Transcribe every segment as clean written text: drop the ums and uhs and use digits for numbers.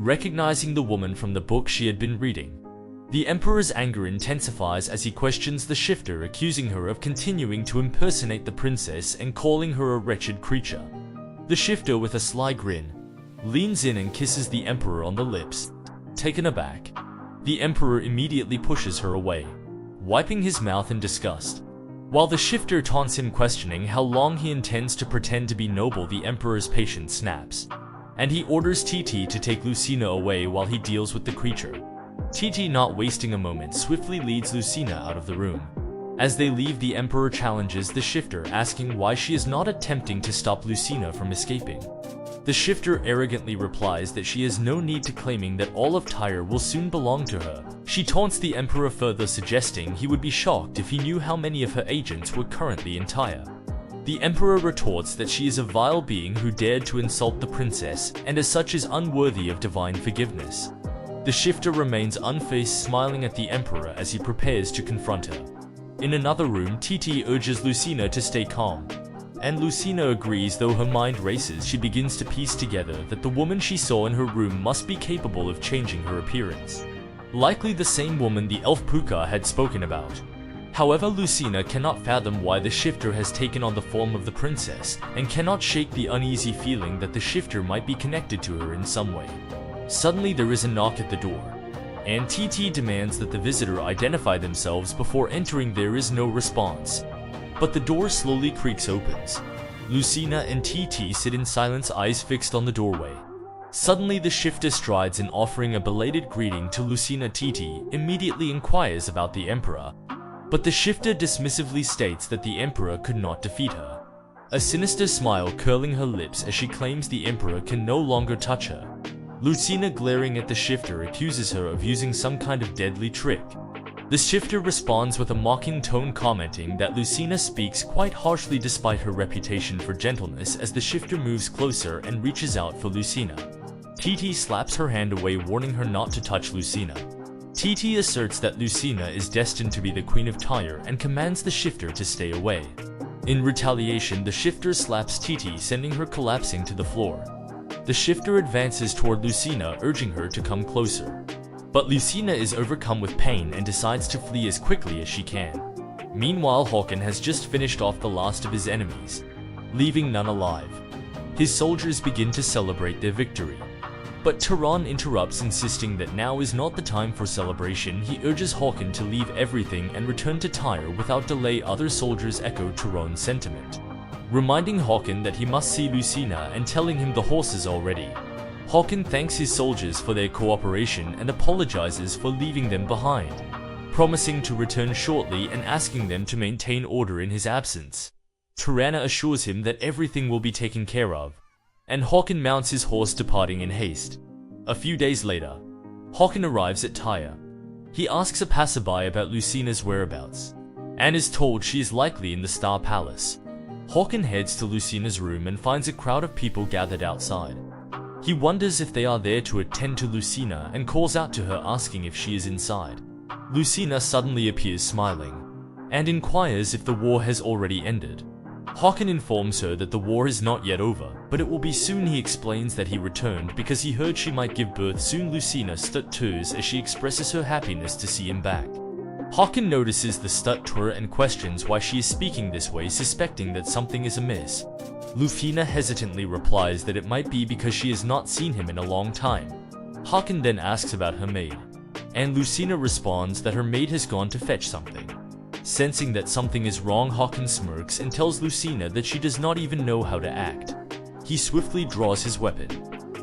recognizing the woman from the book she had been reading. The Emperor's anger intensifies as he questions the shifter, accusing her of continuing to impersonate the princess and calling her a wretched creature. The shifter, with a sly grin, leans in and kisses the Emperor on the lips. Taken aback, the Emperor immediately pushes her away, wiping his mouth in disgust. While the shifter taunts him, questioning how long he intends to pretend to be noble, the Emperor's patience snaps, and he orders TT to take Lucina away while he deals with the creature. TT, not wasting a moment, swiftly leads Lucina out of the room. As they leave, the Emperor challenges the shifter, asking why she is not attempting to stop Lucina from escaping. The shifter arrogantly replies that she has no need to, claiming that all of Tyre will soon belong to her. She taunts the Emperor further, suggesting he would be shocked if he knew how many of her agents were currently in Tyre. The Emperor retorts that she is a vile being who dared to insult the princess, and as such is unworthy of divine forgiveness. The shifter remains unfazed, smiling at the Emperor as he prepares to confront her. In another room, TT urges Lucina to stay calm, and Lucina agrees. Though her mind races, she begins to piece together that the woman she saw in her room must be capable of changing her appearance. Likely the same woman the elf Puka had spoken about. However, Lucina cannot fathom why the shifter has taken on the form of the princess, and cannot shake the uneasy feeling that the shifter might be connected to her in some way. Suddenly there is a knock at the door, and TT demands that the visitor identify themselves before entering. There is no response, but the door slowly creaks opens. Lucina and TT sit in silence, eyes fixed on the doorway. Suddenly the shifter strides in, offering a belated greeting to Lucina. TT immediately inquires about the Emperor, but the shifter dismissively states that the Emperor could not defeat her, a sinister smile curling her lips as she claims the Emperor can no longer touch her. Lucina, glaring at the shifter, accuses her of using some kind of deadly trick. The shifter responds with a mocking tone, commenting that Lucina speaks quite harshly despite her reputation for gentleness. As the shifter moves closer and reaches out for Lucina, TT slaps her hand away, warning her not to touch Lucina. TT asserts that Lucina is destined to be the Queen of Tyre and commands the shifter to stay away. In retaliation, the shifter slaps TT, sending her collapsing to the floor. The shifter advances toward Lucina, urging her to come closer, but Lucina is overcome with pain and decides to flee as quickly as she can. Meanwhile, Håkon has just finished off the last of his enemies, leaving none alive. His soldiers begin to celebrate their victory, but Turan interrupts, insisting that now is not the time for celebration. He urges Håkon to leave everything and return to Tyre without delay. Other soldiers echo Turan's sentiment, reminding Håkon that he must see Lucina and telling him the horses are ready. Håkon thanks his soldiers for their cooperation and apologizes for leaving them behind, promising to return shortly and asking them to maintain order in his absence. Tirana assures him that everything will be taken care of, and Håkon mounts his horse, departing in haste. A few days later, Håkon arrives at Tyre. He asks a passerby about Lucina's whereabouts, and is told she is likely in the Star Palace. Håkon heads to Lucina's room and finds a crowd of people gathered outside. He wonders if they are there to attend to Lucina and calls out to her, asking if she is inside. Lucina suddenly appears, smiling, and inquires if the war has already ended. Håkon informs her that the war is not yet over, but it will be soon. He explains that he returned because he heard she might give birth soon. Lucina stutters as she expresses her happiness to see him back. Håkon notices the stutter and questions why she is speaking this way, suspecting that something is amiss. Lucina hesitantly replies that it might be because she has not seen him in a long time. Håkon then asks about her maid, and Lucina responds that her maid has gone to fetch something. Sensing that something is wrong, Håkon smirks and tells Lucina that she does not even know how to act. He swiftly draws his weapon,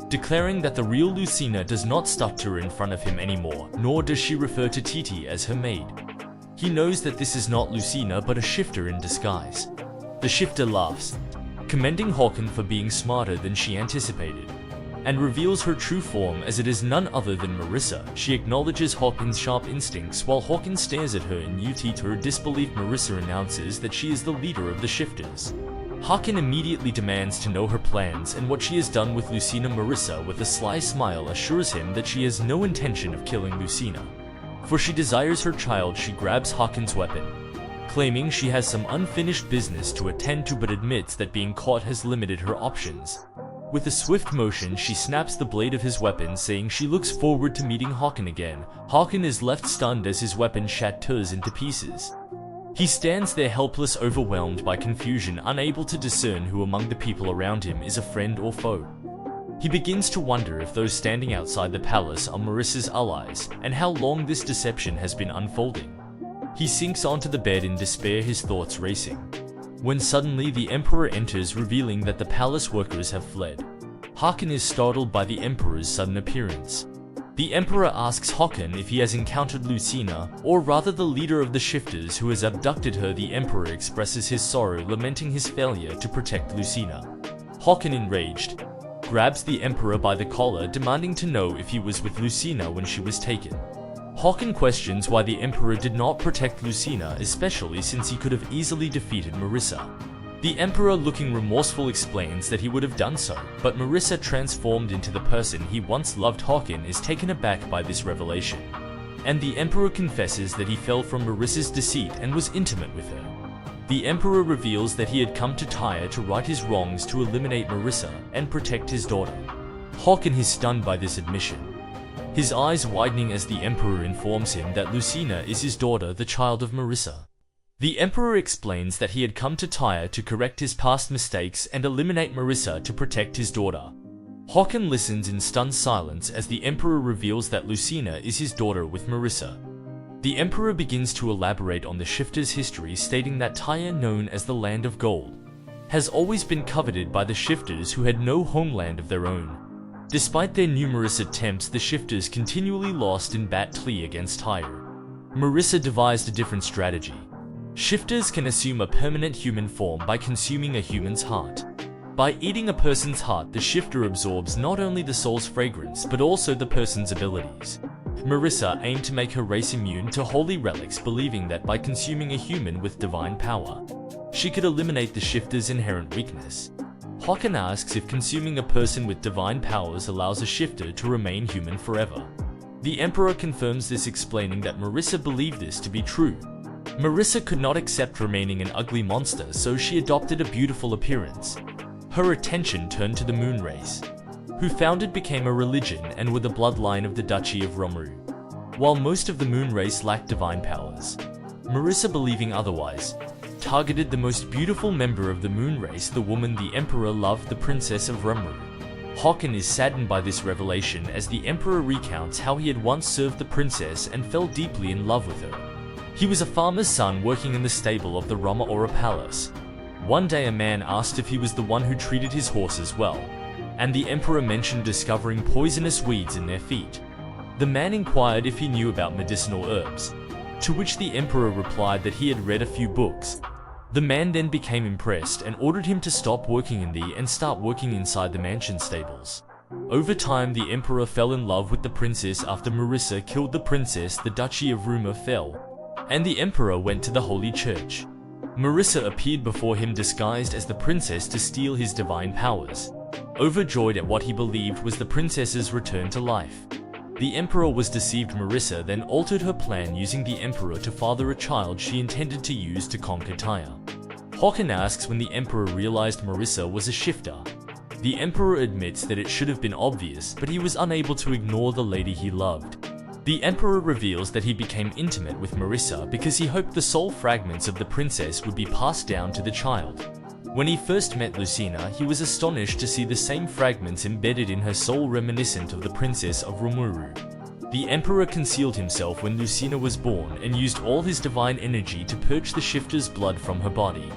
declaring that the real Lucina does not stutter in front of him anymore, nor does she refer to TT as her maid. He knows that this is not Lucina but a shifter in disguise. The shifter laughs, commending Håkon for being smarter than she anticipated, and reveals her true form as it is none other than Marissa. She acknowledges Håkon's sharp instincts while Håkon stares at her in utter disbelief. Marissa announces that she is the leader of the shifters. Håkon immediately demands to know her plans and what she has done with Lucina. Marissa, with a sly smile, assures him that she has no intention of killing Lucina, for she desires her child. She grabs Håkon's weapon, claiming she has some unfinished business to attend to, but admits that being caught has limited her options. With a swift motion, she snaps the blade of his weapon, saying she looks forward to meeting Hakan again. Hakan is left stunned as his weapon shatters into pieces. He stands there helpless, overwhelmed by confusion, unable to discern who among the people around him is a friend or foe. He begins to wonder if those standing outside the palace are Marissa's allies, and how long this deception has been unfolding. He sinks onto the bed in despair, his thoughts racing, when suddenly the Emperor enters, revealing that the palace workers have fled. Hakan is startled by the Emperor's sudden appearance. The Emperor asks Hakan if he has encountered Lucina, or rather the leader of the shifters who has abducted her. The Emperor expresses his sorrow, lamenting his failure to protect Lucina. Hakan, enraged, grabs the Emperor by the collar, demanding to know if he was with Lucina when she was taken. Hakan questions why the Emperor did not protect Lucina, especially since he could have easily defeated Marissa. The Emperor, looking remorseful, explains that he would have done so, but Marissa, transformed into the person he once loved, Hakan is taken aback by this revelation, and the Emperor confesses that he fell from Marissa's deceit and was intimate with her. The Emperor reveals that he had come to Tyre to right his wrongs, to eliminate Marissa and protect his daughter. Hakan is stunned by this admission, his eyes widening as the Emperor informs him that Lucina is his daughter, the child of Marissa. The Emperor explains that he had come to Tyre to correct his past mistakes and eliminate Marissa to protect his daughter. Hakan listens in stunned silence as the Emperor reveals that Lucina is his daughter with Marissa. The Emperor begins to elaborate on the shifters' history, stating that Tyre, known as the Land of Gold, has always been coveted by the shifters who had no homeland of their own. Despite their numerous attempts, the shifters continually lost in battle against Tyre. Marissa devised a different strategy. Shifters can assume a permanent human form by consuming a human's heart. By eating a person's heart, the shifter absorbs not only the soul's fragrance but also the person's abilities. Marissa aimed to make her race immune to holy relics, believing that by consuming a human with divine power, she could eliminate the shifter's inherent weakness. Hakan asks if consuming a person with divine powers allows a shifter to remain human forever. The Emperor confirms this, explaining that Marissa believed this to be true. Marissa could not accept remaining an ugly monster, so she adopted a beautiful appearance. Her attention turned to the Moon Race, who founded became a religion and were the bloodline of the Duchy of Romuru. While most of the Moon Race lacked divine powers, Marissa, believing otherwise, targeted the most beautiful member of the Moon Race, the woman the Emperor loved, the Princess of Romuru. Hakan is saddened by this revelation as the Emperor recounts how he had once served the princess and fell deeply in love with her. He was a farmer's son working in the stable of the Rama Aura Palace. One day a man asked if he was the one who treated his horses well, and the Emperor mentioned discovering poisonous weeds in their feet. The man inquired if he knew about medicinal herbs, to which the Emperor replied that he had read a few books. The man then became impressed and ordered him to stop working in and start working inside the mansion stables. Over time, the Emperor fell in love with the princess. After Marissa killed the princess, the Duchy of Rumor fell, and the Emperor went to the Holy Church. Marissa appeared before him disguised as the princess to steal his divine powers. Overjoyed at what he believed was the princess's return to life, the Emperor was deceived. Marissa then altered her plan, using the Emperor to father a child she intended to use to conquer Tyre. Hakan asks when the Emperor realized Marissa was a shifter. The Emperor admits that it should have been obvious, but he was unable to ignore the lady he loved. The Emperor reveals that he became intimate with Marissa because he hoped the soul fragments of the princess would be passed down to the child. When he first met Lucina, he was astonished to see the same fragments embedded in her soul, reminiscent of the Princess of Romuru. The Emperor concealed himself when Lucina was born and used all his divine energy to purge the shifter's blood from her body.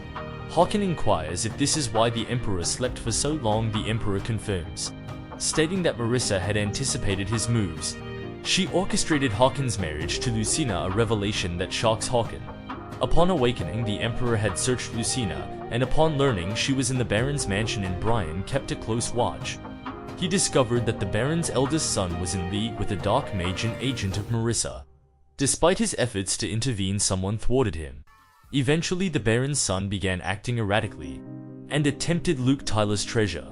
Hakan inquires if this is why the Emperor slept for so long. The Emperor confirms, stating that Marissa had anticipated his moves. She orchestrated Hakan's marriage to Lucina, a revelation that shocks Hakan. Upon awakening, the Emperor had searched Lucina, and upon learning she was in the Baron's mansion in Bryan, kept a close watch. He discovered that the Baron's eldest son was in league with a dark mage, an agent of Marissa. Despite his efforts to intervene, someone thwarted him. Eventually, the Baron's son began acting erratically and attempted Luke Tyler's treasure.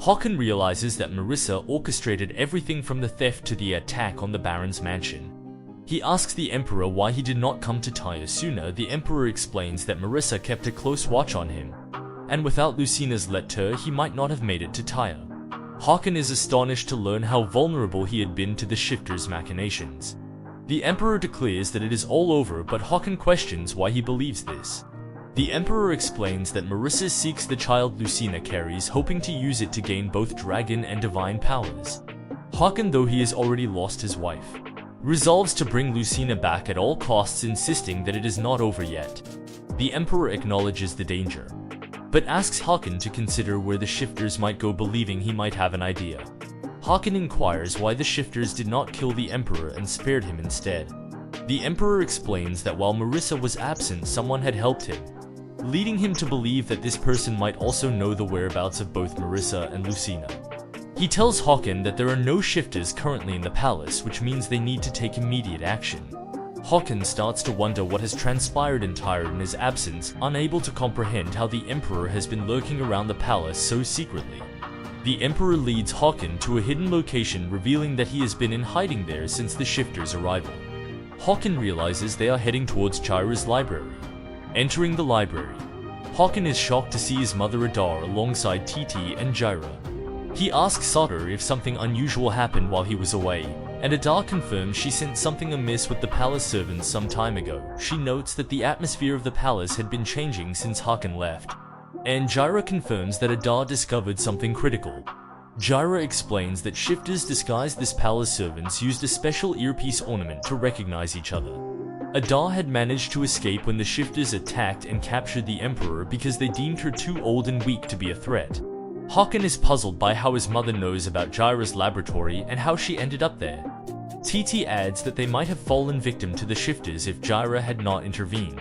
Hakan realizes that Marissa orchestrated everything from the theft to the attack on the Baron's mansion. He asks the Emperor why he did not come to Tyre sooner. The Emperor explains that Marissa kept a close watch on him, and without Lucina's letter he might not have made it to Tyre. Haakon is astonished to learn how vulnerable he had been to the Shifter's machinations. The Emperor declares that it is all over, but Haakon questions why he believes this. The Emperor explains that Marissa seeks the child Lucina carries, hoping to use it to gain both dragon and divine powers. Haakon, though he has already lost his wife, resolves to bring Lucina back at all costs, insisting that it is not over yet. The Emperor acknowledges the danger, but asks Haakon to consider where the Shifters might go, believing he might have an idea. Haakon inquires why the Shifters did not kill the Emperor and spared him instead. The Emperor explains that while Marissa was absent, someone had helped him, leading him to believe that this person might also know the whereabouts of both Marissa and Lucina. He tells Haakon that there are no Shifters currently in the palace, which means they need to take immediate action. Haakon starts to wonder what has transpired in Tyre in his absence, unable to comprehend how the Emperor has been lurking around the palace so secretly. The Emperor leads Haakon to a hidden location, revealing that he has been in hiding there since the Shifters' arrival. Haakon realizes they are heading towards Jyra's library. Entering the library, Haakon is shocked to see his mother Adar alongside Titi and Jyra. He asks Sottir if something unusual happened while he was away, and Adar confirms she sensed something amiss with the palace servants some time ago. She notes that the atmosphere of the palace had been changing since Haakon left, and Jyra confirms that Adar discovered something critical. Jyra explains that Shifters disguised as palace servants used a special earpiece ornament to recognize each other. Adar had managed to escape when the Shifters attacked and captured the Emperor because they deemed her too old and weak to be a threat. Haakon is puzzled by how his mother knows about Jyra's laboratory and how she ended up there. Titi adds that they might have fallen victim to the Shifters if Jyra had not intervened.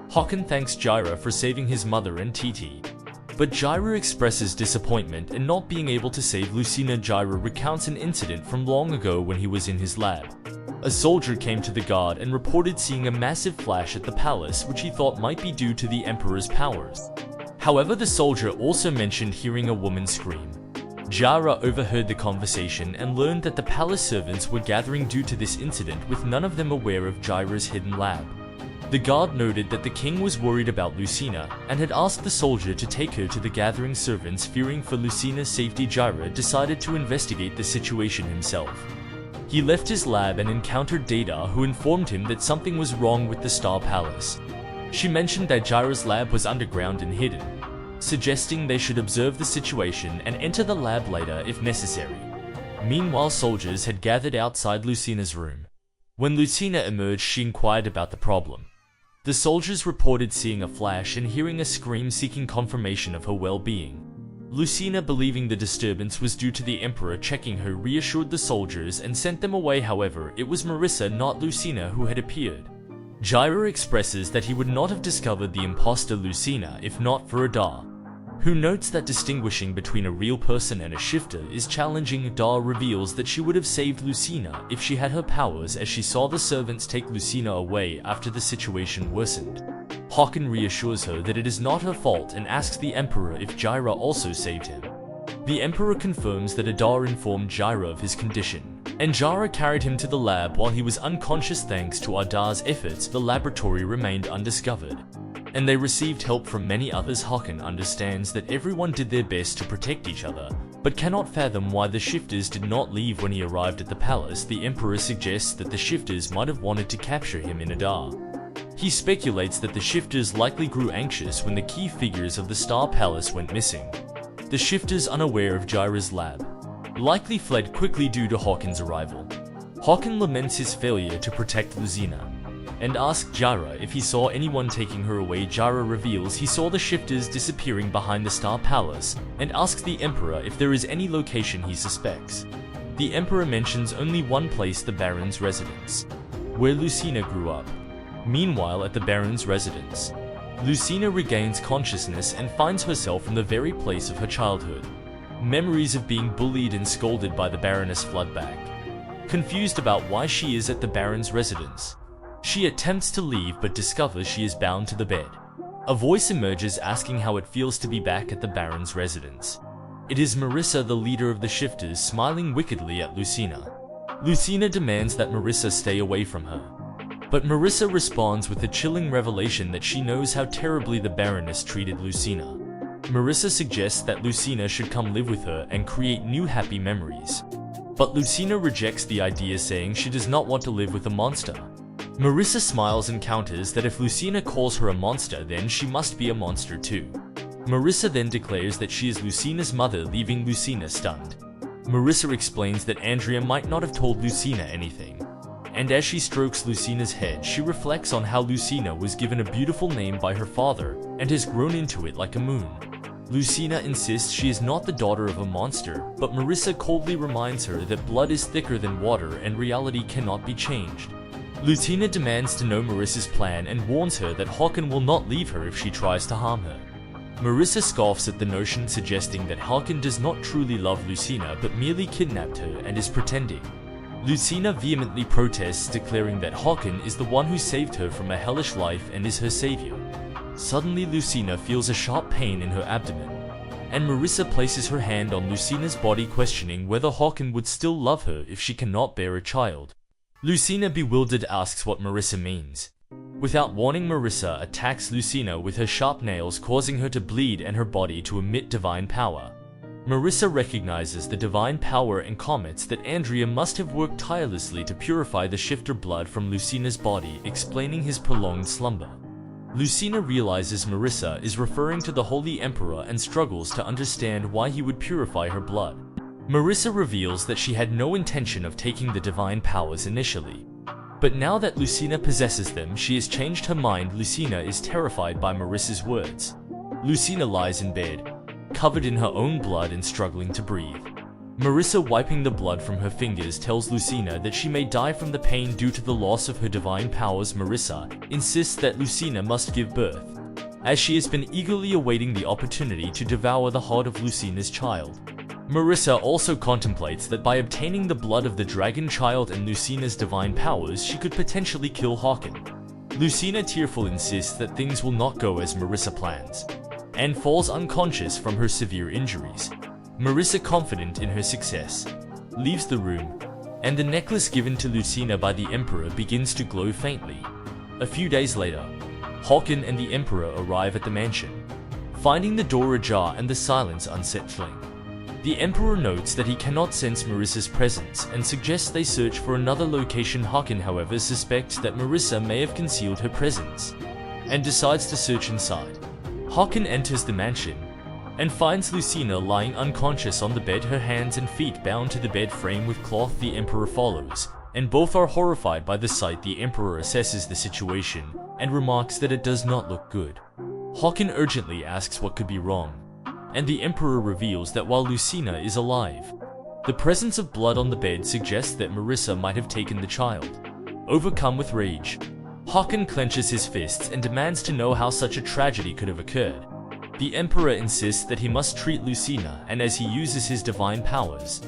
Haakon thanks Jyra for saving his mother and Titi, but Jyra expresses disappointment in not being able to save Lucina. Jyra recounts an incident from long ago when he was in his lab. A soldier came to the guard and reported seeing a massive flash at the palace, which he thought might be due to the Emperor's powers. However, the soldier also mentioned hearing a woman scream. Jyra overheard the conversation and learned that the palace servants were gathering due to this incident, with none of them aware of Jyra's hidden lab. The guard noted that the king was worried about Lucina and had asked the soldier to take her to the gathering servants. Fearing for Lucina's safety, Jyra decided to investigate the situation himself. He left his lab and encountered Dada, who informed him that something was wrong with the Star Palace. She mentioned that Jyra's lab was underground and hidden, suggesting they should observe the situation and enter the lab later if necessary. Meanwhile, soldiers had gathered outside Lucina's room. When Lucina emerged, she inquired about the problem. The soldiers reported seeing a flash and hearing a scream, seeking confirmation of her well-being. Lucina, believing the disturbance was due to the Emperor checking her, reassured the soldiers and sent them away. However, it was Marissa, not Lucina, who had appeared. Jyra expresses that he would not have discovered the imposter Lucina if not for Adar, who notes that distinguishing between a real person and a shifter is challenging. Adar reveals that she would have saved Lucina if she had her powers, as she saw the servants take Lucina away after the situation worsened. Haakon reassures her that it is not her fault and asks the Emperor if Jyra also saved him. The Emperor confirms that Adar informed Jyra of his condition, and Jyra carried him to the lab while he was unconscious. Thanks to Adar's efforts, the laboratory remained undiscovered, and they received help from many others. Haakon understands that everyone did their best to protect each other, but cannot fathom why the Shifters did not leave when he arrived at the palace. The Emperor suggests that the Shifters might have wanted to capture him in Adar. He speculates that the Shifters likely grew anxious when the key figures of the Star Palace went missing. The Shifters, unaware of Jyra's lab, likely fled quickly due to Haakon's arrival. Haakon laments his failure to protect Lucina and asks Jyra if he saw anyone taking her away. Jyra reveals he saw the Shifters disappearing behind the Star Palace and asks the Emperor if there is any location he suspects. The Emperor mentions only one place, the Baron's residence, where Lucina grew up. Meanwhile, at the Baron's residence, Lucina regains consciousness and finds herself in the very place of her childhood. Memories of being bullied and scolded by the Baroness flood back. Confused about why she is at the Baron's residence, she attempts to leave but discovers she is bound to the bed. A voice emerges asking how it feels to be back at the Baron's residence. It is Marissa, the leader of the Shifters, smiling wickedly at Lucina. Lucina demands that Marissa stay away from her, but Marissa responds with a chilling revelation that she knows how terribly the Baroness treated Lucina. Marissa suggests that Lucina should come live with her and create new happy memories. But Lucina rejects the idea, saying she does not want to live with a monster. Marissa smiles and counters that if Lucina calls her a monster, then she must be a monster too. Marissa then declares that she is Lucina's mother, leaving Lucina stunned. Marissa explains that Andrea might not have told Lucina anything. And as she strokes Lucina's head, she reflects on how Lucina was given a beautiful name by her father and has grown into it like a moon. Lucina insists she is not the daughter of a monster, but Marissa coldly reminds her that blood is thicker than water and reality cannot be changed. Lucina demands to know Marissa's plan and warns her that Håkon will not leave her if she tries to harm her. Marissa scoffs at the notion, suggesting that Håkon does not truly love Lucina but merely kidnapped her and is pretending. Lucina vehemently protests, declaring that Håkon is the one who saved her from a hellish life and is her savior. Suddenly Lucina feels a sharp pain in her abdomen, and Marissa places her hand on Lucina's body, questioning whether Håkon would still love her if she cannot bear a child. Lucina, bewildered, asks what Marissa means. Without warning, Marissa attacks Lucina with her sharp nails, causing her to bleed and her body to emit divine power. Marissa recognizes the divine power and comments that Andrea must have worked tirelessly to purify the shifter blood from Lucina's body, explaining his prolonged slumber. Lucina realizes Marissa is referring to the Holy Emperor and struggles to understand why he would purify her blood. Marissa reveals that she had no intention of taking the divine powers initially. But now that Lucina possesses them, she has changed her mind. Lucina is terrified by Marissa's words. Lucina lies in bed, covered in her own blood and struggling to breathe. Marissa, wiping the blood from her fingers, tells Lucina that she may die from the pain due to the loss of her divine powers. Marissa insists that Lucina must give birth, as she has been eagerly awaiting the opportunity to devour the heart of Lucina's child. Marissa also contemplates that by obtaining the blood of the dragon child and Lucina's divine powers, she could potentially kill Håkon. Lucina, tearful, insists that things will not go as Marissa plans, and falls unconscious from her severe injuries. Marissa, confident in her success, leaves the room, and the necklace given to Lucina by the Emperor begins to glow faintly. A few days later, Håkon and the Emperor arrive at the mansion, finding the door ajar and the silence unsettling. The Emperor notes that he cannot sense Marissa's presence and suggests they search for another location. Håkon, however, suspects that Marissa may have concealed her presence and decides to search inside. Håkon enters the mansion and finds Lucina lying unconscious on the bed, her hands and feet bound to the bed frame with cloth. The Emperor follows, and both are horrified by the sight. The Emperor assesses the situation and remarks that it does not look good. Håkon urgently asks what could be wrong, and the Emperor reveals that while Lucina is alive, the presence of blood on the bed suggests that Marissa might have taken the child. Overcome with rage, Håkon clenches his fists and demands to know how such a tragedy could have occurred. The Emperor insists that he must treat Lucina, and as he uses his divine powers,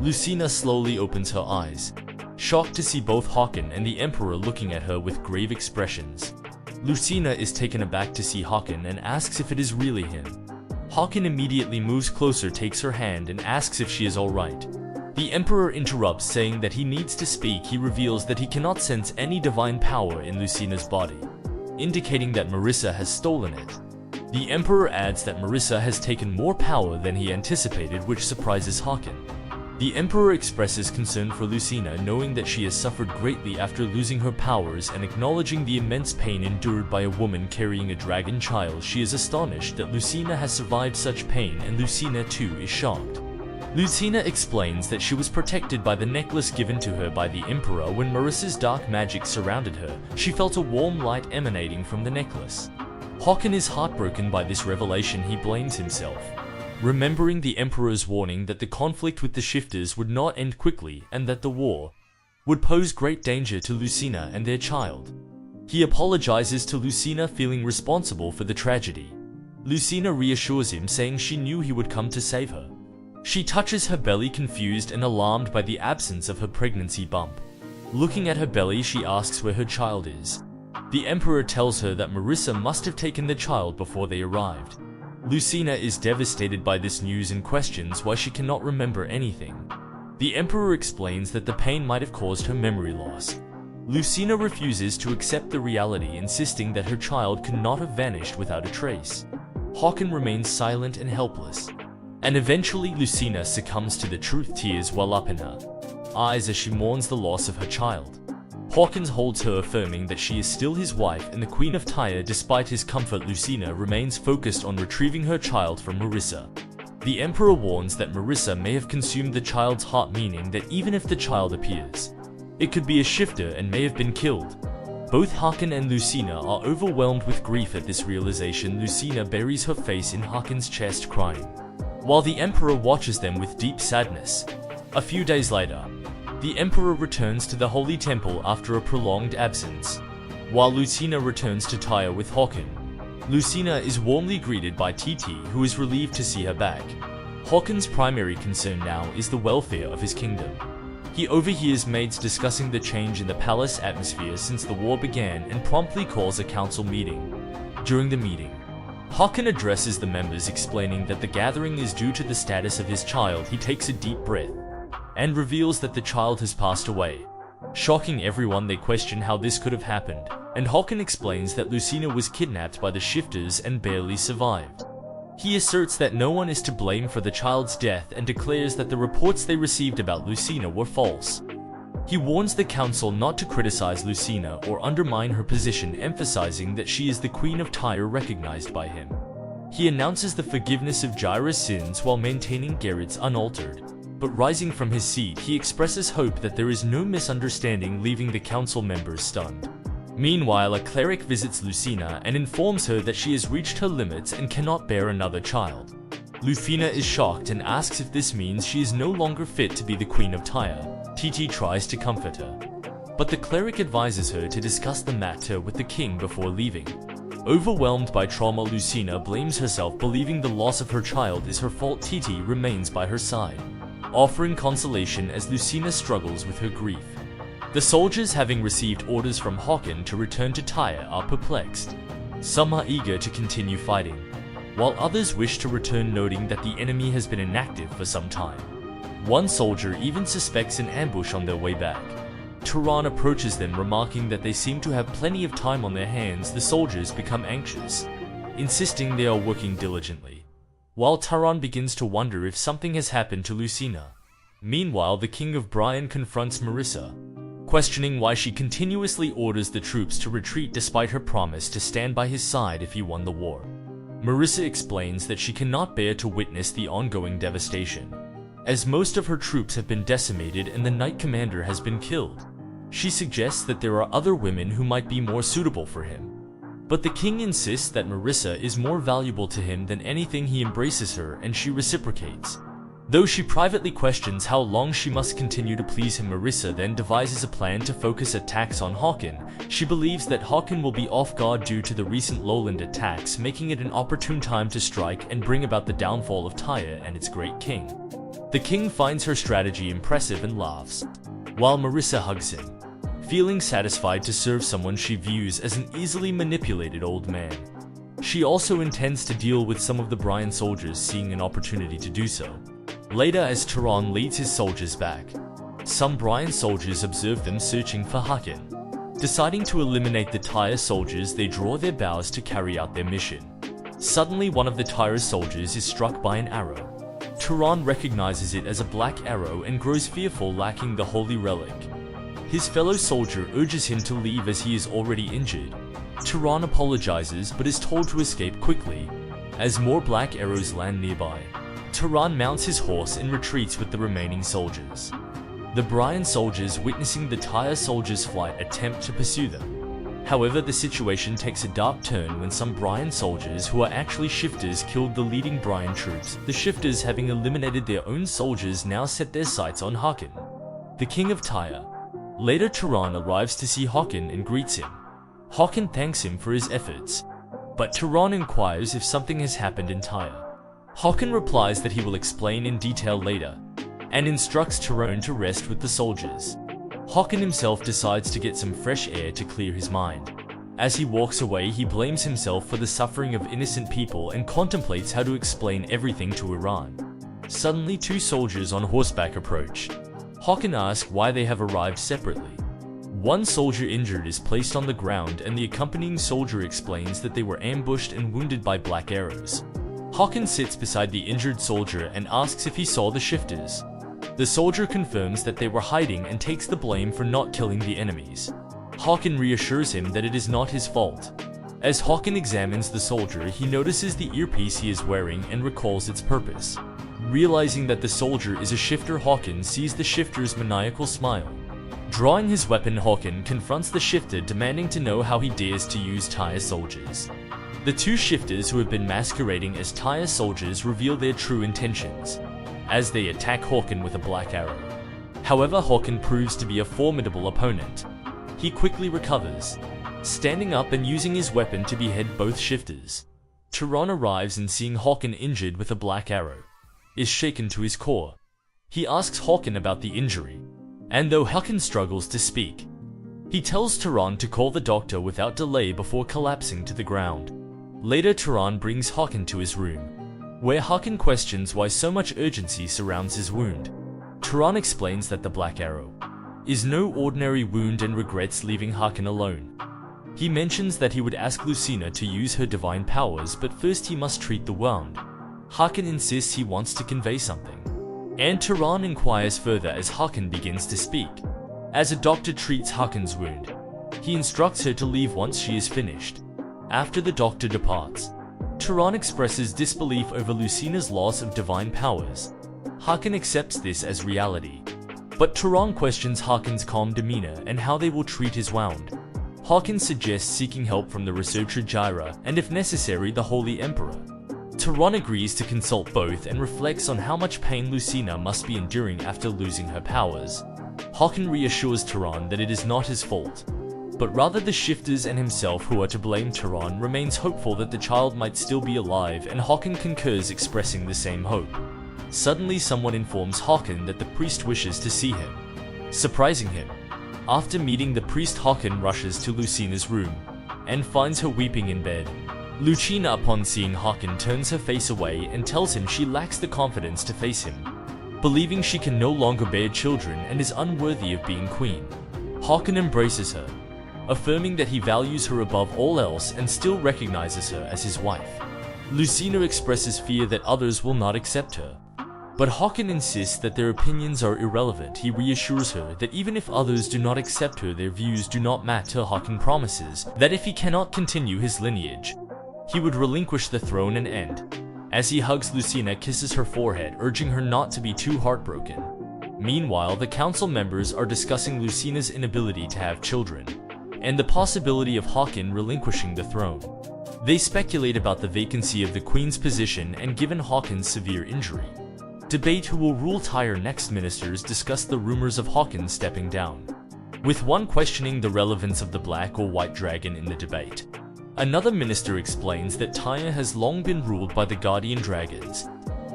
Lucina slowly opens her eyes, shocked to see both Håkon and the Emperor looking at her with grave expressions. Lucina is taken aback to see Håkon and asks if it is really him. Håkon immediately moves closer, takes her hand, and asks if she is alright. The Emperor interrupts, saying that he needs to speak. He reveals that he cannot sense any divine power in Lucina's body, indicating that Marissa has stolen it. The Emperor adds that Marissa has taken more power than he anticipated, which surprises Håkon. The Emperor expresses concern for Lucina, knowing that she has suffered greatly after losing her powers and acknowledging the immense pain endured by a woman carrying a dragon child. She is astonished that Lucina has survived such pain, and Lucina too is shocked. Lucina explains that she was protected by the necklace given to her by the Emperor. When Marissa's dark magic surrounded her, she felt a warm light emanating from the necklace. Håkon is heartbroken by this revelation. He blames himself, remembering the Emperor's warning that the conflict with the shifters would not end quickly and that the war would pose great danger to Lucina and their child. He apologizes to Lucina, feeling responsible for the tragedy. Lucina reassures him, saying she knew he would come to save her. She touches her belly, confused and alarmed by the absence of her pregnancy bump. Looking at her belly, she asks where her child is. The Emperor tells her that Marissa must have taken the child before they arrived. Lucina is devastated by this news and questions why she cannot remember anything. The Emperor explains that the pain might have caused her memory loss. Lucina refuses to accept the reality, insisting that her child could not have vanished without a trace. Haakon remains silent and helpless. And eventually Lucina succumbs to the truth, tears well up in her eyes as she mourns the loss of her child. Haakon holds her, affirming that she is still his wife and the Queen of Tyre. Despite his comfort, Lucina remains focused on retrieving her child from Marisa. The Emperor warns that Marisa may have consumed the child's heart, meaning that even if the child appears, it could be a shifter and may have been killed. Both Haakon and Lucina are overwhelmed with grief at this realization. Lucina buries her face in Haakon's chest, crying, while the Emperor watches them with deep sadness. A few days later, the Emperor returns to the Holy Temple after a prolonged absence. While Lucina returns to Tyre with Haakon, Lucina is warmly greeted by Titi, who is relieved to see her back. Haakon's primary concern now is the welfare of his kingdom. He overhears maids discussing the change in the palace atmosphere since the war began and promptly calls a council meeting. During the meeting, Haakon addresses the members, explaining that the gathering is due to the status of his child. He takes a deep breath and reveals that the child has passed away. Shocking everyone, they question how this could have happened, and Haakon explains that Lucina was kidnapped by the shifters and barely survived. He asserts that no one is to blame for the child's death and declares that the reports they received about Lucina were false. He warns the council not to criticize Lucina or undermine her position, emphasizing that she is the Queen of Tyre, recognized by him. He announces the forgiveness of Jaira's sins while maintaining Gerrit's unaltered. But rising from his seat, he expresses hope that there is no misunderstanding, leaving the council members stunned. Meanwhile, a cleric visits Lucina and informs her that she has reached her limits and cannot bear another child. Lucina is shocked and asks if this means she is no longer fit to be the Queen of Tyre. Titi tries to comfort her, but the cleric advises her to discuss the matter with the king before leaving. Overwhelmed by trauma, Lucina blames herself, believing the loss of her child is her fault. Titi remains by her side, offering consolation as Lucina struggles with her grief. The soldiers, having received orders from Haakon to return to Tyre, are perplexed. Some are eager to continue fighting, while others wish to return, noting that the enemy has been inactive for some time. One soldier even suspects an ambush on their way back. Turan approaches them, remarking that they seem to have plenty of time on their hands. The soldiers become anxious, insisting they are working diligently, while Turan begins to wonder if something has happened to Lucina. Meanwhile, the King of Brian confronts Marisa, questioning why she continuously orders the troops to retreat despite her promise to stand by his side if he won the war. Marisa explains that she cannot bear to witness the ongoing devastation, as most of her troops have been decimated and the Knight Commander has been killed. She suggests that there are other women who might be more suitable for him, but the king insists that Marisa is more valuable to him than anything. He embraces her and she reciprocates, though she privately questions how long she must continue to please him. Marisa then devises a plan to focus attacks on Haakon. She believes that Haakon will be off guard due to the recent lowland attacks, making it an opportune time to strike and bring about the downfall of Tyre and its great king. The king finds her strategy impressive and laughs, while Marisa hugs him, feeling satisfied to serve someone she views as an easily manipulated old man. She also intends to deal with some of the Brian soldiers, seeing an opportunity to do so. Later, as Turan leads his soldiers back, some Brian soldiers observe them searching for Haakon. Deciding to eliminate the Tyre soldiers, they draw their bows to carry out their mission. Suddenly, one of the Tyre soldiers is struck by an arrow. Turan recognizes it as a black arrow and grows fearful, lacking the holy relic. His fellow soldier urges him to leave as he is already injured. Turan apologizes but is told to escape quickly, as more black arrows land nearby. Turan mounts his horse and retreats with the remaining soldiers. The Brian soldiers, witnessing the Tyre soldiers' flight, attempt to pursue them. However, the situation takes a dark turn when some Brian soldiers, who are actually shifters, killed the leading Brian troops. The shifters, having eliminated their own soldiers, now set their sights on Haakon, the king of Tyre. Later, Turan arrives to see Haakon and greets him. Haakon thanks him for his efforts, but Turan inquires if something has happened in Tyre. Haakon replies that he will explain in detail later, and instructs Turan to rest with the soldiers. Haakon himself decides to get some fresh air to clear his mind. As he walks away, he blames himself for the suffering of innocent people and contemplates how to explain everything to Iran. Suddenly, two soldiers on horseback approach. Haakon asks why they have arrived separately. One soldier injured is placed on the ground, and the accompanying soldier explains that they were ambushed and wounded by black arrows. Haakon sits beside the injured soldier and asks if he saw the shifters. The soldier confirms that they were hiding and takes the blame for not killing the enemies. Haakon reassures him that it is not his fault. As Haakon examines the soldier, he notices the earpiece he is wearing and recalls its purpose. Realizing that the soldier is a shifter, Haakon sees the shifter's maniacal smile. Drawing his weapon, Haakon confronts the shifter, demanding to know how he dares to use Tyr soldiers. The two shifters who have been masquerading as Tyr soldiers reveal their true intentions, as they attack Haakon with a black arrow. However, Haakon proves to be a formidable opponent. He quickly recovers, standing up and using his weapon to behead both shifters. Turon arrives and, seeing Haakon injured with a black arrow, is shaken to his core. He asks Haakon about the injury, and though Haakon struggles to speak, he tells Turon to call the doctor without delay before collapsing to the ground. Later, Turon brings Haakon to his room, where Haakon questions why so much urgency surrounds his wound. Turon explains that the black arrow is no ordinary wound and regrets leaving Haakon alone. He mentions that he would ask Lucina to use her divine powers, but first he must treat the wound. Haakon insists he wants to convey something, and Turon inquires further as Haakon begins to speak. As a doctor treats Haakon's wound, he instructs her to leave once she is finished. After the doctor departs, Turon expresses disbelief over Lucina's loss of divine powers. Haakon accepts this as reality, but Turon questions Haakon's calm demeanor and how they will treat his wound. Haakon suggests seeking help from the researcher Jaira, and if necessary, the Holy Emperor. Turon agrees to consult both and reflects on how much pain Lucina must be enduring after losing her powers. Haakon reassures Turon that it is not his fault, but rather the shifters and himself who are to blame. Turon remains hopeful that the child might still be alive, and Haakon concurs, expressing the same hope. Suddenly, someone informs Haakon that the priest wishes to see him, surprising him. After meeting the priest, Haakon rushes to Lucina's room and finds her weeping in bed. Lucina, upon seeing Haakon, turns her face away and tells him she lacks the confidence to face him, believing she can no longer bear children and is unworthy of being queen. Haakon embraces her, affirming that he values her above all else and still recognizes her as his wife. Lucina expresses fear that others will not accept her, but Haakon insists that their opinions are irrelevant. He reassures her that even if others do not accept her, their views do not matter. Haakon promises that if he cannot continue his lineage, he would relinquish the throne and end. As he hugs Lucina, kisses her forehead, urging her not to be too heartbroken. Meanwhile, the council members are discussing Lucina's inability to have children, and the possibility of Haakon relinquishing the throne. They speculate about the vacancy of the queen's position and given Haakon's severe injury, debate who will rule Tyr next. Ministers discuss the rumors of Haakon stepping down, with one questioning the relevance of the black or white dragon in the debate. Another minister explains that Tyr has long been ruled by the guardian dragons,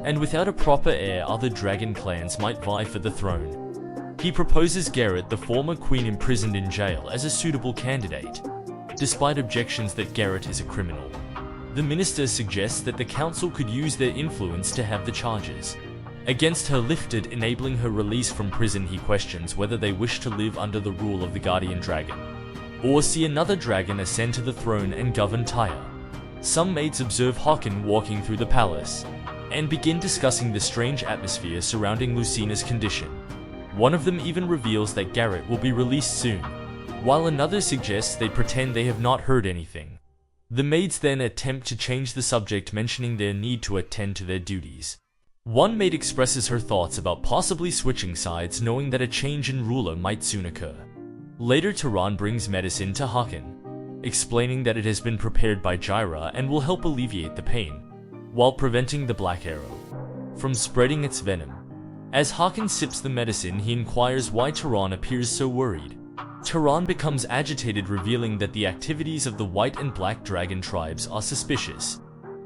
and without a proper heir, other dragon clans might vie for the throne. He proposes Garrett, the former queen imprisoned in jail, as a suitable candidate, despite objections that Garrett is a criminal. The minister suggests that the council could use their influence to have the charges against her lifted, enabling her release from prison. He questions whether they wish to live under the rule of the guardian dragon, or see another dragon ascend to the throne and govern Tyr. Some maids observe Haakon walking through the palace, and begin discussing the strange atmosphere surrounding Lucina's condition. One of them even reveals that Garrett will be released soon, while another suggests they pretend they have not heard anything. The maids then attempt to change the subject, mentioning their need to attend to their duties. One maid expresses her thoughts about possibly switching sides, knowing that a change in ruler might soon occur. Later, Turon brings medicine to Haakon, explaining that it has been prepared by Jaira and will help alleviate the pain, while preventing the black arrow from spreading its venom. As Haakon sips the medicine, he inquires why Turon appears so worried. Turon becomes agitated, revealing that the activities of the white and black dragon tribes are suspicious,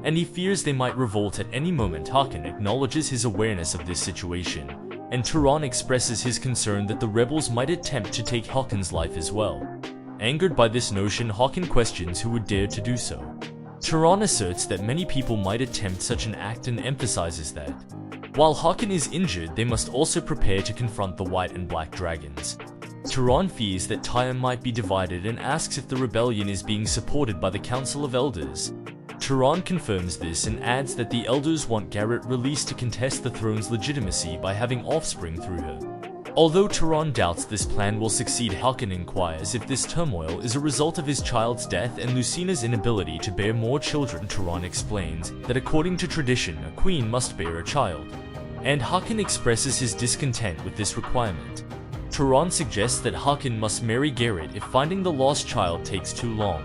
and he fears they might revolt at any moment. Haakon acknowledges his awareness of this situation, and Turon expresses his concern that the rebels might attempt to take Haakon's life as well. Angered by this notion, Haakon questions who would dare to do so. Turon asserts that many people might attempt such an act and emphasizes that, while Haakon is injured, they must also prepare to confront the white and black dragons. Turan fears that Tyre might be divided and asks if the rebellion is being supported by the Council of Elders. Turan confirms this and adds that the elders want Garrett released to contest the throne's legitimacy by having offspring through her. Although Turan doubts this plan will succeed, Hakan inquires if this turmoil is a result of his child's death and Lucina's inability to bear more children. Turan explains that according to tradition, a queen must bear a child, and Hakan expresses his discontent with this requirement. Turan suggests that Hakan must marry Garrett if finding the lost child takes too long.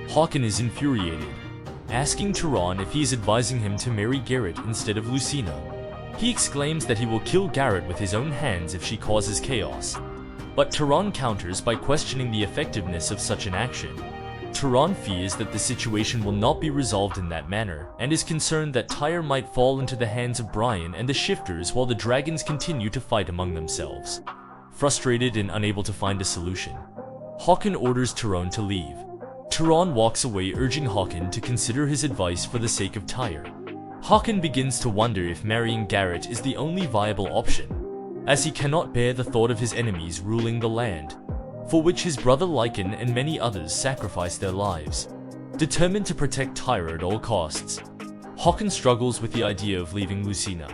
Hakan is infuriated, asking Turan if he is advising him to marry Garrett instead of Lucina. He exclaims that he will kill Garrett with his own hands if she causes chaos. But Turan counters by questioning the effectiveness of such an action. Turan fears that the situation will not be resolved in that manner, and is concerned that Tyre might fall into the hands of Brian and the Shifters while the dragons continue to fight among themselves. Frustrated and unable to find a solution, Hakan orders Turan to leave. Turan walks away, urging Hakan to consider his advice for the sake of Tyre. Hakan begins to wonder if marrying Garrett is the only viable option, as he cannot bear the thought of his enemies ruling the land, for which his brother Lycan and many others sacrificed their lives. Determined to protect Tyre at all costs, Hakan struggles with the idea of leaving Lucina.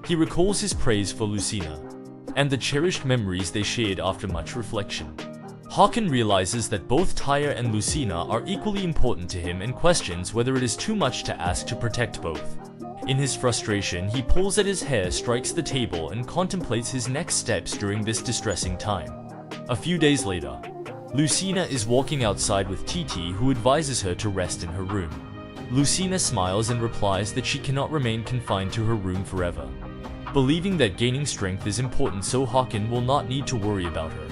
He recalls his praise for Lucina and the cherished memories they shared after much reflection. Hakan realizes that both Tyre and Lucina are equally important to him and questions whether it is too much to ask to protect both. In his frustration, he pulls at his hair, strikes the table, and contemplates his next steps during this distressing time. A few days later, Lucina is walking outside with Titi, who advises her to rest in her room. Lucina smiles and replies that she cannot remain confined to her room forever, believing that gaining strength is important so Hakan will not need to worry about her.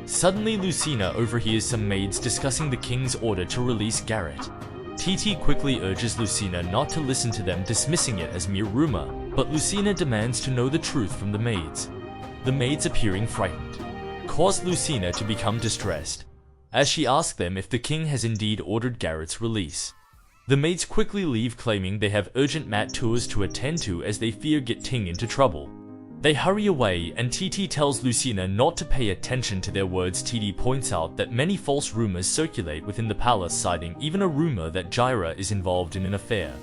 Suddenly, Lucina overhears some maids discussing the king's order to release Garrett. Titi quickly urges Lucina not to listen to them, dismissing it as mere rumor, but Lucina demands to know the truth from the maids. The maids, appearing frightened, cause Lucina to become distressed, as she asks them if the king has indeed ordered Garrett's release. The maids quickly leave, claiming they have urgent mat tours to attend to as they fear get Ting into trouble. They hurry away, and Titi tells Lucina not to pay attention to their words. Titi points out that many false rumors circulate within the palace, citing even a rumor that Jaira is involved in an affair.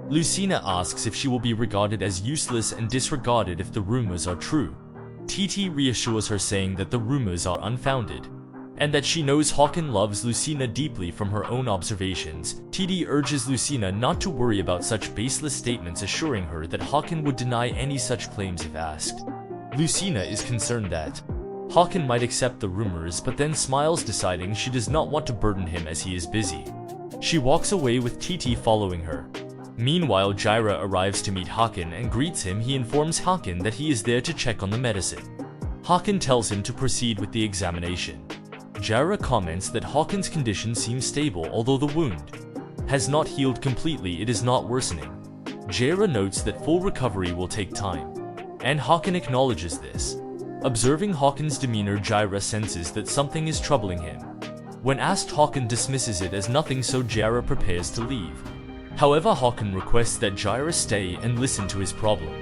Lucina asks if she will be regarded as useless and disregarded if the rumors are true. Titi reassures her, saying that the rumors are unfounded, and that she knows Hakan loves Lucina deeply from her own observations. Titi urges Lucina not to worry about such baseless statements, assuring her that Hakan would deny any such claims if asked. Lucina is concerned that Hakan might accept the rumors, but then smiles, deciding she does not want to burden him as he is busy. She walks away with Titi following her. Meanwhile, Jaira arrives to meet Hakan and greets him. He informs Hakan that he is there to check on the medicine. Hakan tells him to proceed with the examination. Jaira comments that Hakan's condition seems stable, although the wound has not healed completely. It is not worsening. Jaira notes that full recovery will take time, and Hakan acknowledges this. Observing Hakan's demeanor, Jaira senses that something is troubling him. When asked, Hakan dismisses it as nothing, so Jaira prepares to leave. However, Hakan requests that Jaira stay and listen to his problem.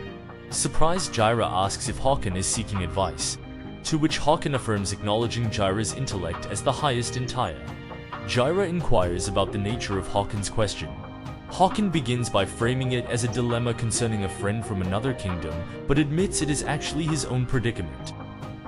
Surprised, Jaira asks if Hakan is seeking advice, to which Hakan affirms, acknowledging Jaira's intellect as the highest in Tyre. Jaira inquires about the nature of Hakan's question. Hakan begins by framing it as a dilemma concerning a friend from another kingdom, but admits it is actually his own predicament.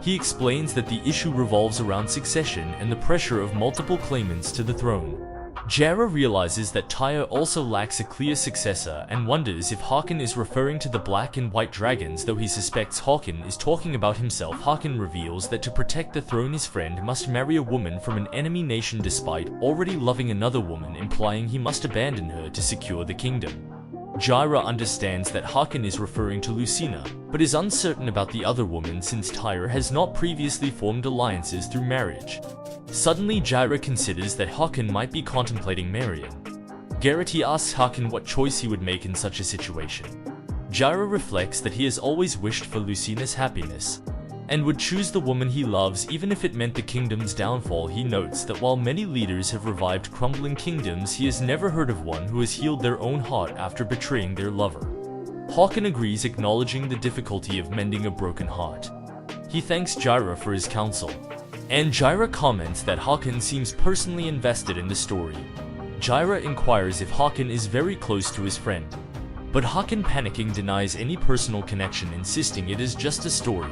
He explains that the issue revolves around succession and the pressure of multiple claimants to the throne. Jaira realizes that Tyre also lacks a clear successor and wonders if Hakan is referring to the black and white dragons, though he suspects Hakan is talking about himself. Hakan reveals that to protect the throne his friend must marry a woman from an enemy nation despite already loving another woman, implying he must abandon her to secure the kingdom. Jaira understands that Hakan is referring to Lucina, but is uncertain about the other woman since Tyre has not previously formed alliances through marriage. Suddenly, Jaira considers that Hakan might be contemplating Marion. Garrett asks Hakan what choice he would make in such a situation. Jaira reflects that he has always wished for Lucina's happiness, and would choose the woman he loves even if it meant the kingdom's downfall. He notes that while many leaders have revived crumbling kingdoms, he has never heard of one who has healed their own heart after betraying their lover. Hakan agrees, acknowledging the difficulty of mending a broken heart. He thanks Jaira for his counsel, and Jaira comments that Hakan seems personally invested in the story. Jaira inquires if Hakan is very close to his friend, but Hakan, panicking, denies any personal connection, insisting it is just a story.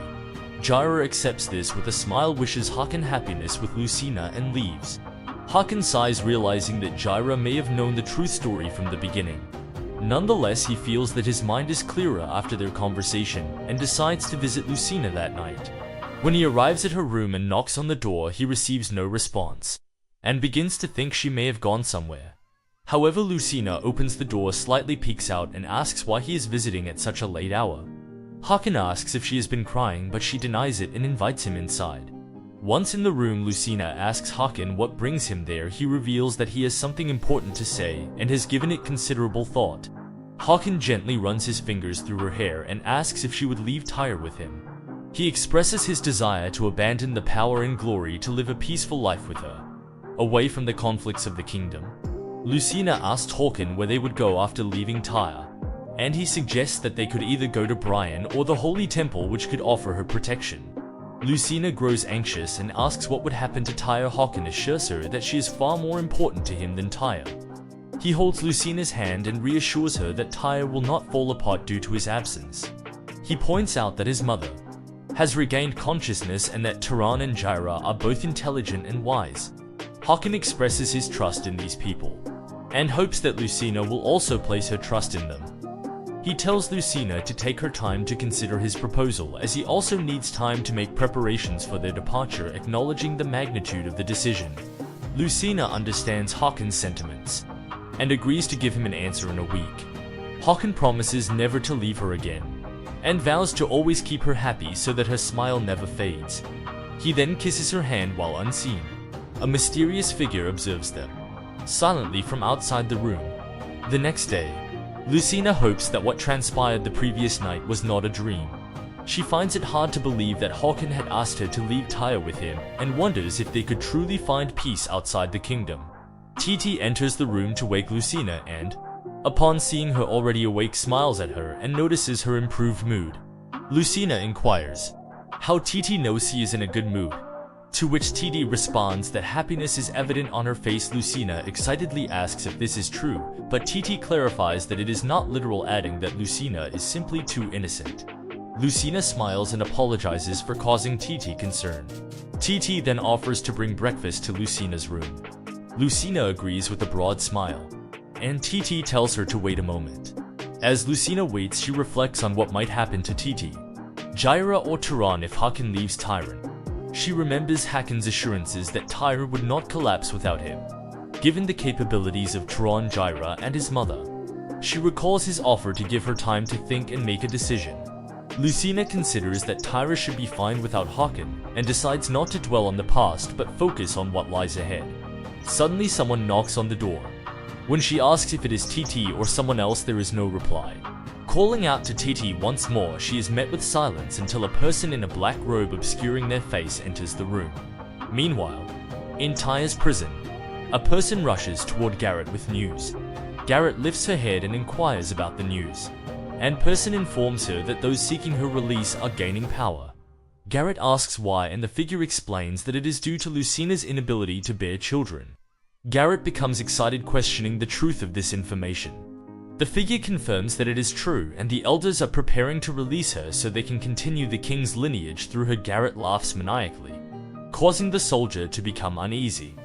Jaira accepts this with a smile, wishes Hakan happiness with Lucina, and leaves. Hakan sighs, realizing that Jaira may have known the true story from the beginning. Nonetheless, he feels that his mind is clearer after their conversation and decides to visit Lucina that night. When he arrives at her room and knocks on the door, he receives no response and begins to think she may have gone somewhere. However, Lucina opens the door, slightly peeks out, and asks why he is visiting at such a late hour. Hakan asks if she has been crying, but she denies it and invites him inside. Once in the room, Lucina asks Hakan what brings him there. He reveals that he has something important to say and has given it considerable thought. Hakan gently runs his fingers through her hair and asks if she would leave Tyre with him. He expresses his desire to abandon the power and glory to live a peaceful life with her, away from the conflicts of the kingdom. Lucina asks Hakan where they would go after leaving Tyre, and he suggests that they could either go to Brian or the Holy Temple, which could offer her protection. Lucina grows anxious and asks what would happen to Tyre. Hakan assures her that she is far more important to him than Tyre. He holds Lucina's hand and reassures her that Tyre will not fall apart due to his absence. He points out that his mother has regained consciousness and that Turan and Jaira are both intelligent and wise. Hakan expresses his trust in these people and hopes that Lucina will also place her trust in them. He tells Lucina to take her time to consider his proposal, as he also needs time to make preparations for their departure, acknowledging the magnitude of the decision. Lucina understands Hakan's sentiments and agrees to give him an answer in a week. Hakan promises never to leave her again and vows to always keep her happy so that her smile never fades. He then kisses her hand while unseen. A mysterious figure observes them silently from outside the room. The next day, Lucina hopes that what transpired the previous night was not a dream. She finds it hard to believe that Hakan had asked her to leave Tyre with him and wonders if they could truly find peace outside the kingdom. Titi enters the room to wake Lucina and, upon seeing her already awake, smiles at her and notices her improved mood. Lucina inquires how Titi knows she is in a good mood, to which Titi responds that happiness is evident on her face. Lucina excitedly asks if this is true, but Titi clarifies that it is not literal, adding that Lucina is simply too innocent. Lucina smiles and apologizes for causing Titi concern. Titi then offers to bring breakfast to Lucina's room. Lucina agrees with a broad smile, and Titi tells her to wait a moment. As Lucina waits, she reflects on what might happen to Titi, Jaira or Turan if Hakan leaves Tyre. She remembers Hakan's assurances that Tyre would not collapse without him, given the capabilities of Turan, Jaira, and his mother. She recalls his offer to give her time to think and make a decision. Lucina considers that Tyre should be fine without Hakan and decides not to dwell on the past but focus on what lies ahead. Suddenly, someone knocks on the door. When she asks if it is Titi or someone else, there is no reply. Calling out to Titi once more, she is met with silence until a person in a black robe obscuring their face enters the room. Meanwhile, in Tyre's prison, a person rushes toward Garrett with news. Garrett lifts her head and inquires about the news, and person informs her that those seeking her release are gaining power. Garrett asks why, and the figure explains that it is due to Lucina's inability to bear children. Garrett becomes excited, questioning the truth of this information. The figure confirms that it is true, and the elders are preparing to release her so they can continue the king's lineage through her. Garrett laughs maniacally, causing the soldier to become uneasy.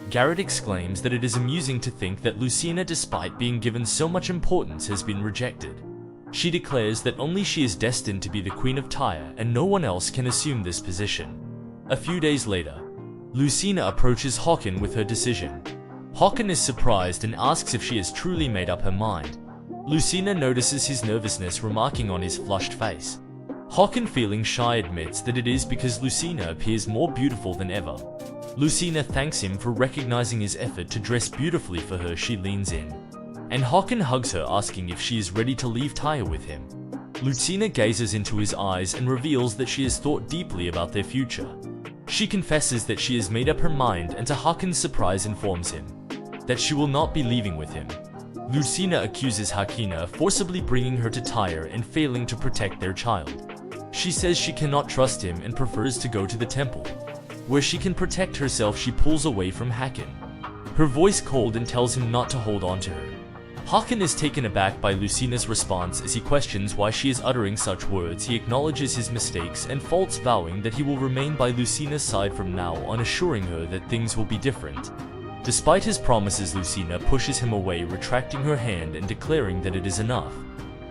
Garrett exclaims that it is amusing to think that Lucina, despite being given so much importance, has been rejected. She declares that only she is destined to be the Queen of Tyre and no one else can assume this position. A few days later, Lucina approaches Hakan with her decision. Hakan is surprised and asks if she has truly made up her mind. Lucina notices his nervousness, remarking on his flushed face. Hakan, feeling shy, admits that it is because Lucina appears more beautiful than ever. Lucina thanks him for recognizing his effort to dress beautifully for her. She leans in, and Hakan hugs her, asking if she is ready to leave Tyre with him. Lucina gazes into his eyes and reveals that she has thought deeply about their future. She confesses that she has made up her mind, and to Hakan's surprise informs him that she will not be leaving with him. Lucina accuses Hakina of forcibly bringing her to Tyre and failing to protect their child. She says she cannot trust him and prefers to go to the temple. Where she can protect herself, she pulls away from Hakan. Her voice cold and tells him not to hold on to her. Hakan is taken aback by Lucina's response as he questions why she is uttering such words. He acknowledges his mistakes and faults, vowing that he will remain by Lucina's side from now on, assuring her that things will be different. Despite his promises, Lucina pushes him away, retracting her hand and declaring that it is enough.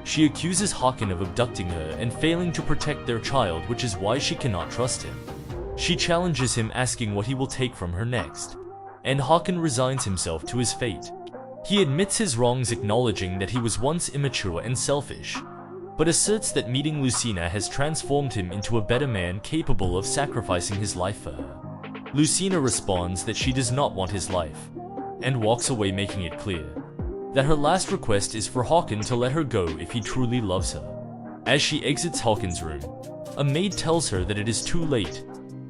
She accuses Hakan of abducting her and failing to protect their child, which is why she cannot trust him. She challenges him, asking what he will take from her next, and Hakan resigns himself to his fate. He admits his wrongs, acknowledging that he was once immature and selfish, but asserts that meeting Lucina has transformed him into a better man capable of sacrificing his life for her. Lucina responds that she does not want his life, and walks away, making it clear that her last request is for Hakan to let her go if he truly loves her. As she exits Hakan's room, a maid tells her that it is too late,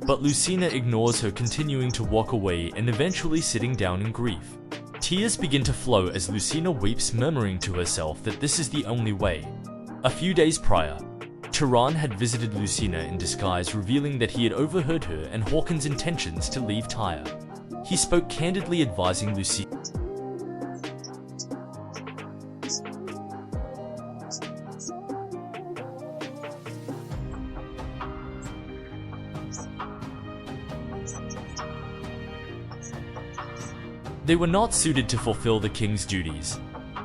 but Lucina ignores her, continuing to walk away and eventually sitting down in grief. Tears begin to flow as Lucina weeps, murmuring to herself that this is the only way. A few days prior, Turan had visited Lucina in disguise, revealing that he had overheard her and Hakan's intentions to leave Tyre. He spoke candidly, advising Lucina they were not suited to fulfill the king's duties.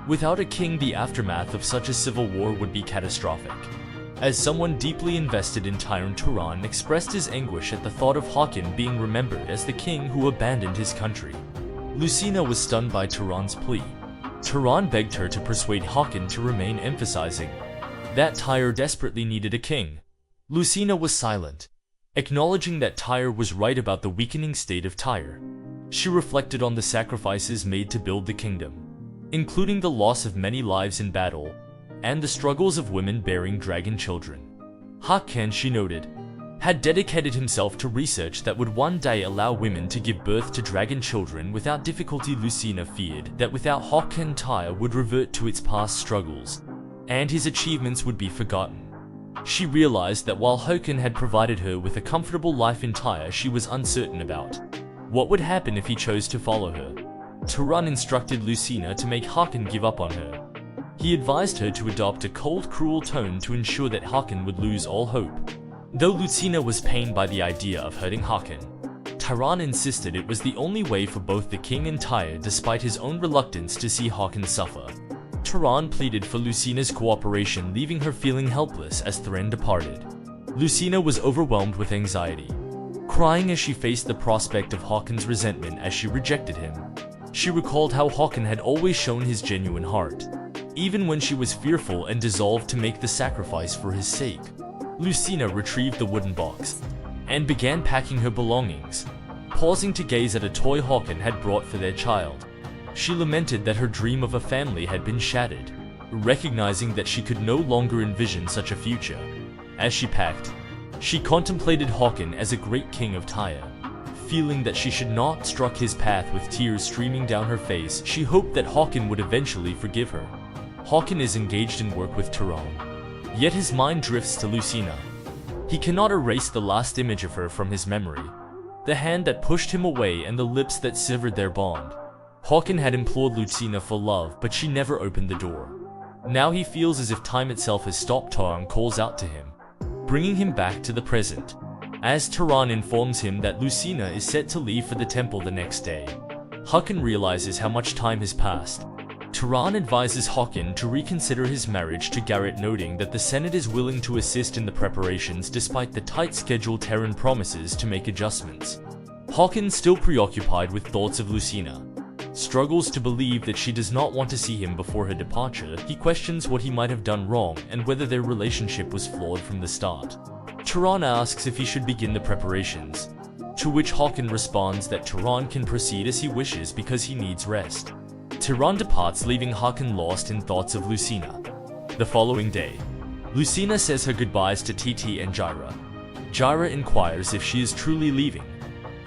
Without a king, the aftermath of such a civil war would be catastrophic. As someone deeply invested in Tyre, Turan expressed his anguish at the thought of Hakan being remembered as the king who abandoned his country. Lucina was stunned by Turan's plea. Turan begged her to persuade Hakan to remain, emphasizing that Tyre desperately needed a king. Lucina was silent, acknowledging that Tyre was right about the weakening state of Tyre. She reflected on the sacrifices made to build the kingdom, including the loss of many lives in battle, and the struggles of women bearing dragon children. Hakan, she noted, had dedicated himself to research that would one day allow women to give birth to dragon children without difficulty. Lucina feared that without Hakan, Tyre would revert to its past struggles, and his achievements would be forgotten. She realized that while Hakan had provided her with a comfortable life in Tyre, she was uncertain about what would happen if he chose to follow her. Turan instructed Lucina to make Hakan give up on her. He advised her to adopt a cold, cruel tone to ensure that Hakan would lose all hope. Though Lucina was pained by the idea of hurting Hakan, Turan insisted it was the only way for both the king and Tyre, despite his own reluctance to see Hakan suffer. Turan pleaded for Lucina's cooperation, leaving her feeling helpless as Thuran departed. Lucina was overwhelmed with anxiety, crying as she faced the prospect of Hakan's resentment as she rejected him. She recalled how Hakan had always shown his genuine heart, even when she was fearful, and resolved to make the sacrifice for his sake. Lucina retrieved the wooden box and began packing her belongings, pausing to gaze at a toy Hakan had brought for their child. She lamented that her dream of a family had been shattered, recognizing that she could no longer envision such a future. As she packed, she contemplated Hakan as a great king of Tyre. Feeling that she should not struck his path, with tears streaming down her face, she hoped that Hakan would eventually forgive her. Hakan is engaged in work with Turan, yet his mind drifts to Lucina. He cannot erase the last image of her from his memory, the hand that pushed him away and the lips that severed their bond. Hakan had implored Lucina for love, but she never opened the door. Now he feels as if time itself has stopped. Turan calls out to him, bringing him back to the present. As Turan informs him that Lucina is set to leave for the temple the next day, Hakan realizes how much time has passed. Turan advises Hakan to reconsider his marriage to Garrett, noting that the Senate is willing to assist in the preparations despite the tight schedule. Turan promises to make adjustments. Hakan, still preoccupied with thoughts of Lucina, struggles to believe that she does not want to see him before her departure. He questions what he might have done wrong and whether their relationship was flawed from the start. Turan asks if he should begin the preparations, to which Hakan responds that Turan can proceed as he wishes because he needs rest. Turan departs, leaving Hakan lost in thoughts of Lucina. The following day, Lucina says her goodbyes to Titi and Jaira. Jaira inquires if she is truly leaving,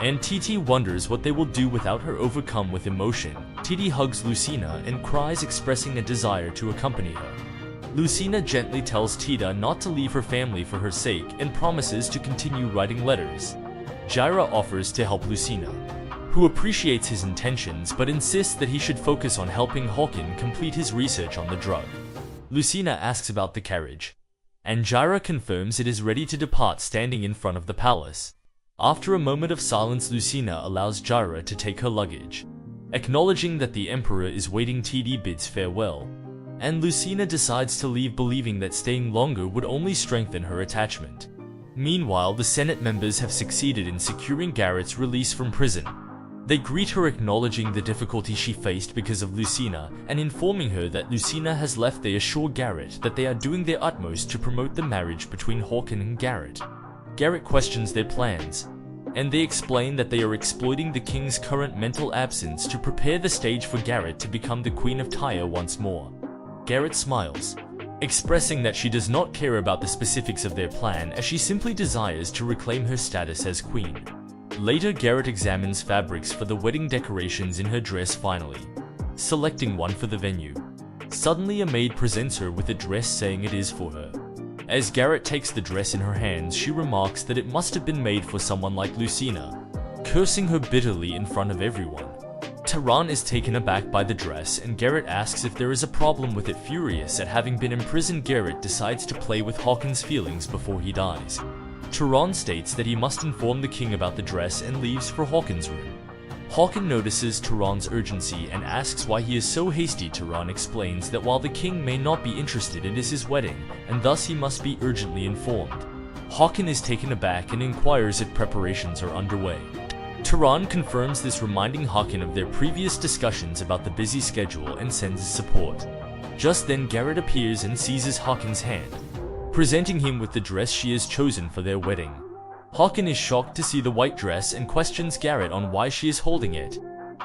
and Titi wonders what they will do without her. Overcome with emotion, Titi hugs Lucina and cries, expressing a desire to accompany her. Lucina gently tells Tita not to leave her family for her sake and promises to continue writing letters. Jaira offers to help Lucina, who appreciates his intentions but insists that he should focus on helping Håkon complete his research on the drug. Lucina asks about the carriage, and Jaira confirms it is ready to depart standing in front of the palace. After a moment of silence, Lucina allows Jaira to take her luggage. Acknowledging that the Emperor is waiting, TD bids farewell, and Lucina decides to leave, believing that staying longer would only strengthen her attachment. Meanwhile, the Senate members have succeeded in securing Garrett's release from prison. They greet her, acknowledging the difficulty she faced because of Lucina, and informing her that Lucina has left. They assure Garrett that they are doing their utmost to promote the marriage between Håkon and Garrett. Garrett questions their plans, and they explain that they are exploiting the king's current mental absence to prepare the stage for Garrett to become the Queen of Tyre once more. Garrett smiles, expressing that she does not care about the specifics of their plan, as she simply desires to reclaim her status as queen. Later, Garrett examines fabrics for the wedding decorations in her dress, finally selecting one for the venue. Suddenly, a maid presents her with a dress, saying it is for her. As Garrett takes the dress in her hands, she remarks that it must have been made for someone like Lucina, cursing her bitterly in front of everyone. Tehran is taken aback by the dress, and Garrett asks if there is a problem with it. Furious at having been imprisoned, Garrett decides to play with Håkon's feelings before he dies. Tehran states that he must inform the king about the dress and leaves for Håkon's room. Håkon notices Tehran's urgency and asks why he is so hasty. Tehran explains that while the king may not be interested, it is his wedding, and thus he must be urgently informed. Håkon is taken aback and inquires if preparations are underway. Tehran confirms this, reminding Håkon of their previous discussions about the busy schedule, and sends his support. Just then, Garrett appears and seizes Håkon's hand, presenting him with the dress she has chosen for their wedding. Håkon is shocked to see the white dress and questions Garrett on why she is holding it,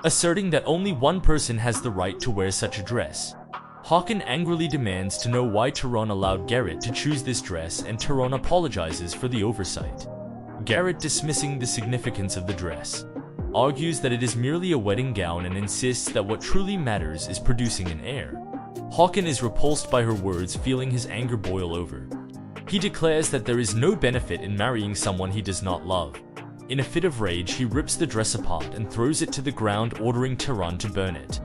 asserting that only one person has the right to wear such a dress. Håkon angrily demands to know why Tehran allowed Garrett to choose this dress, and Tehran apologizes for the oversight. Garrett, dismissing the significance of the dress, argues that it is merely a wedding gown and insists that what truly matters is producing an heir. Håkon is repulsed by her words, feeling his anger boil over. He declares that there is no benefit in marrying someone he does not love. In a fit of rage, he rips the dress apart and throws it to the ground, ordering Tehran to burn it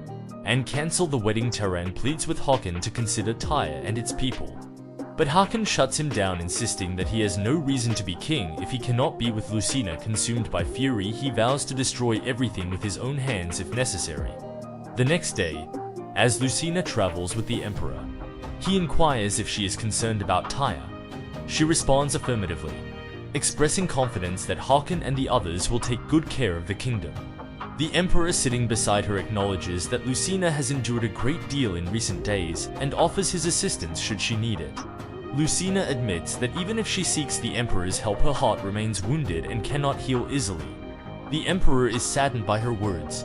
and cancel the wedding. Tehran pleads with Håkon to consider Tyre and its people, but Håkon shuts him down, insisting that he has no reason to be king if he cannot be with Lucina. Consumed by fury, he vows to destroy everything with his own hands if necessary. The next day, as Lucina travels with the Emperor, he inquires if she is concerned about Tyre. She responds affirmatively, expressing confidence that Håkon and the others will take good care of the kingdom. The Emperor, sitting beside her, acknowledges that Lucina has endured a great deal in recent days and offers his assistance should she need it. Lucina admits that even if she seeks the Emperor's help, her heart remains wounded and cannot heal easily. The Emperor is saddened by her words,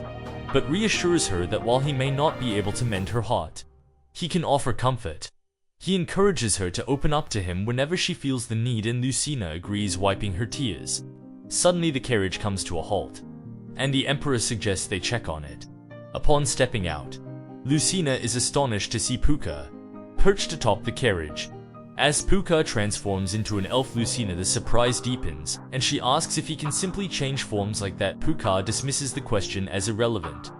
but reassures her that while he may not be able to mend her heart, he can offer comfort. He encourages her to open up to him whenever she feels the need, and Lucina agrees, wiping her tears. Suddenly, the carriage comes to a halt, and the Emperor suggests they check on it. Upon stepping out, Lucina is astonished to see Puka perched atop the carriage. As Puka transforms into an elf, Lucina, the surprise deepens, and she asks if he can simply change forms like that. Puka dismisses the question as irrelevant,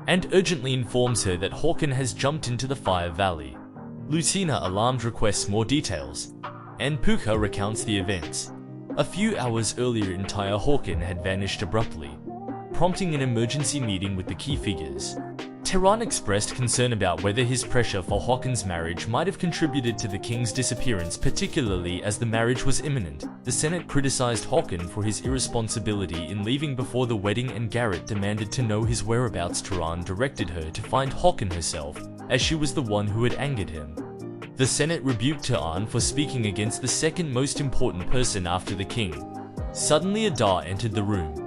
and urgently informs her that Håkon has jumped into the Fire Valley. Lucina, alarmed, requests more details, and Puka recounts the events. A few hours earlier in Tyre, Håkon had vanished abruptly, prompting an emergency meeting with the key figures. Tehran expressed concern about whether his pressure for Håkon's marriage might have contributed to the king's disappearance, particularly as the marriage was imminent. The Senate criticized Håkon for his irresponsibility in leaving before the wedding, and Garrett demanded to know his whereabouts. Tehran directed her to find Håkon herself, as she was the one who had angered him. The Senate rebuked Tehran for speaking against the second most important person after the king. Suddenly, Adar entered the room,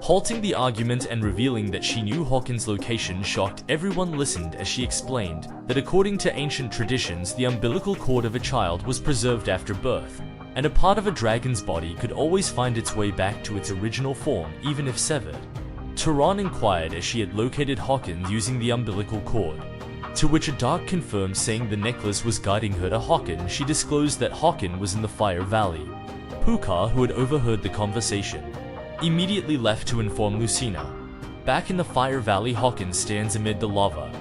halting the argument and revealing that she knew Håkon's location. Shocked, everyone listened as she explained that according to ancient traditions, the umbilical cord of a child was preserved after birth, and a part of a dragon's body could always find its way back to its original form, even if severed. Tehran inquired as she had located Håkon using the umbilical cord, to which Adar confirmed, saying the necklace was guiding her to Håkon. She disclosed that Håkon was in the Fire Valley. Puka, who had overheard the conversation, immediately left to inform Lucina. Back in the Fire Valley, Haakon stands amid the lava.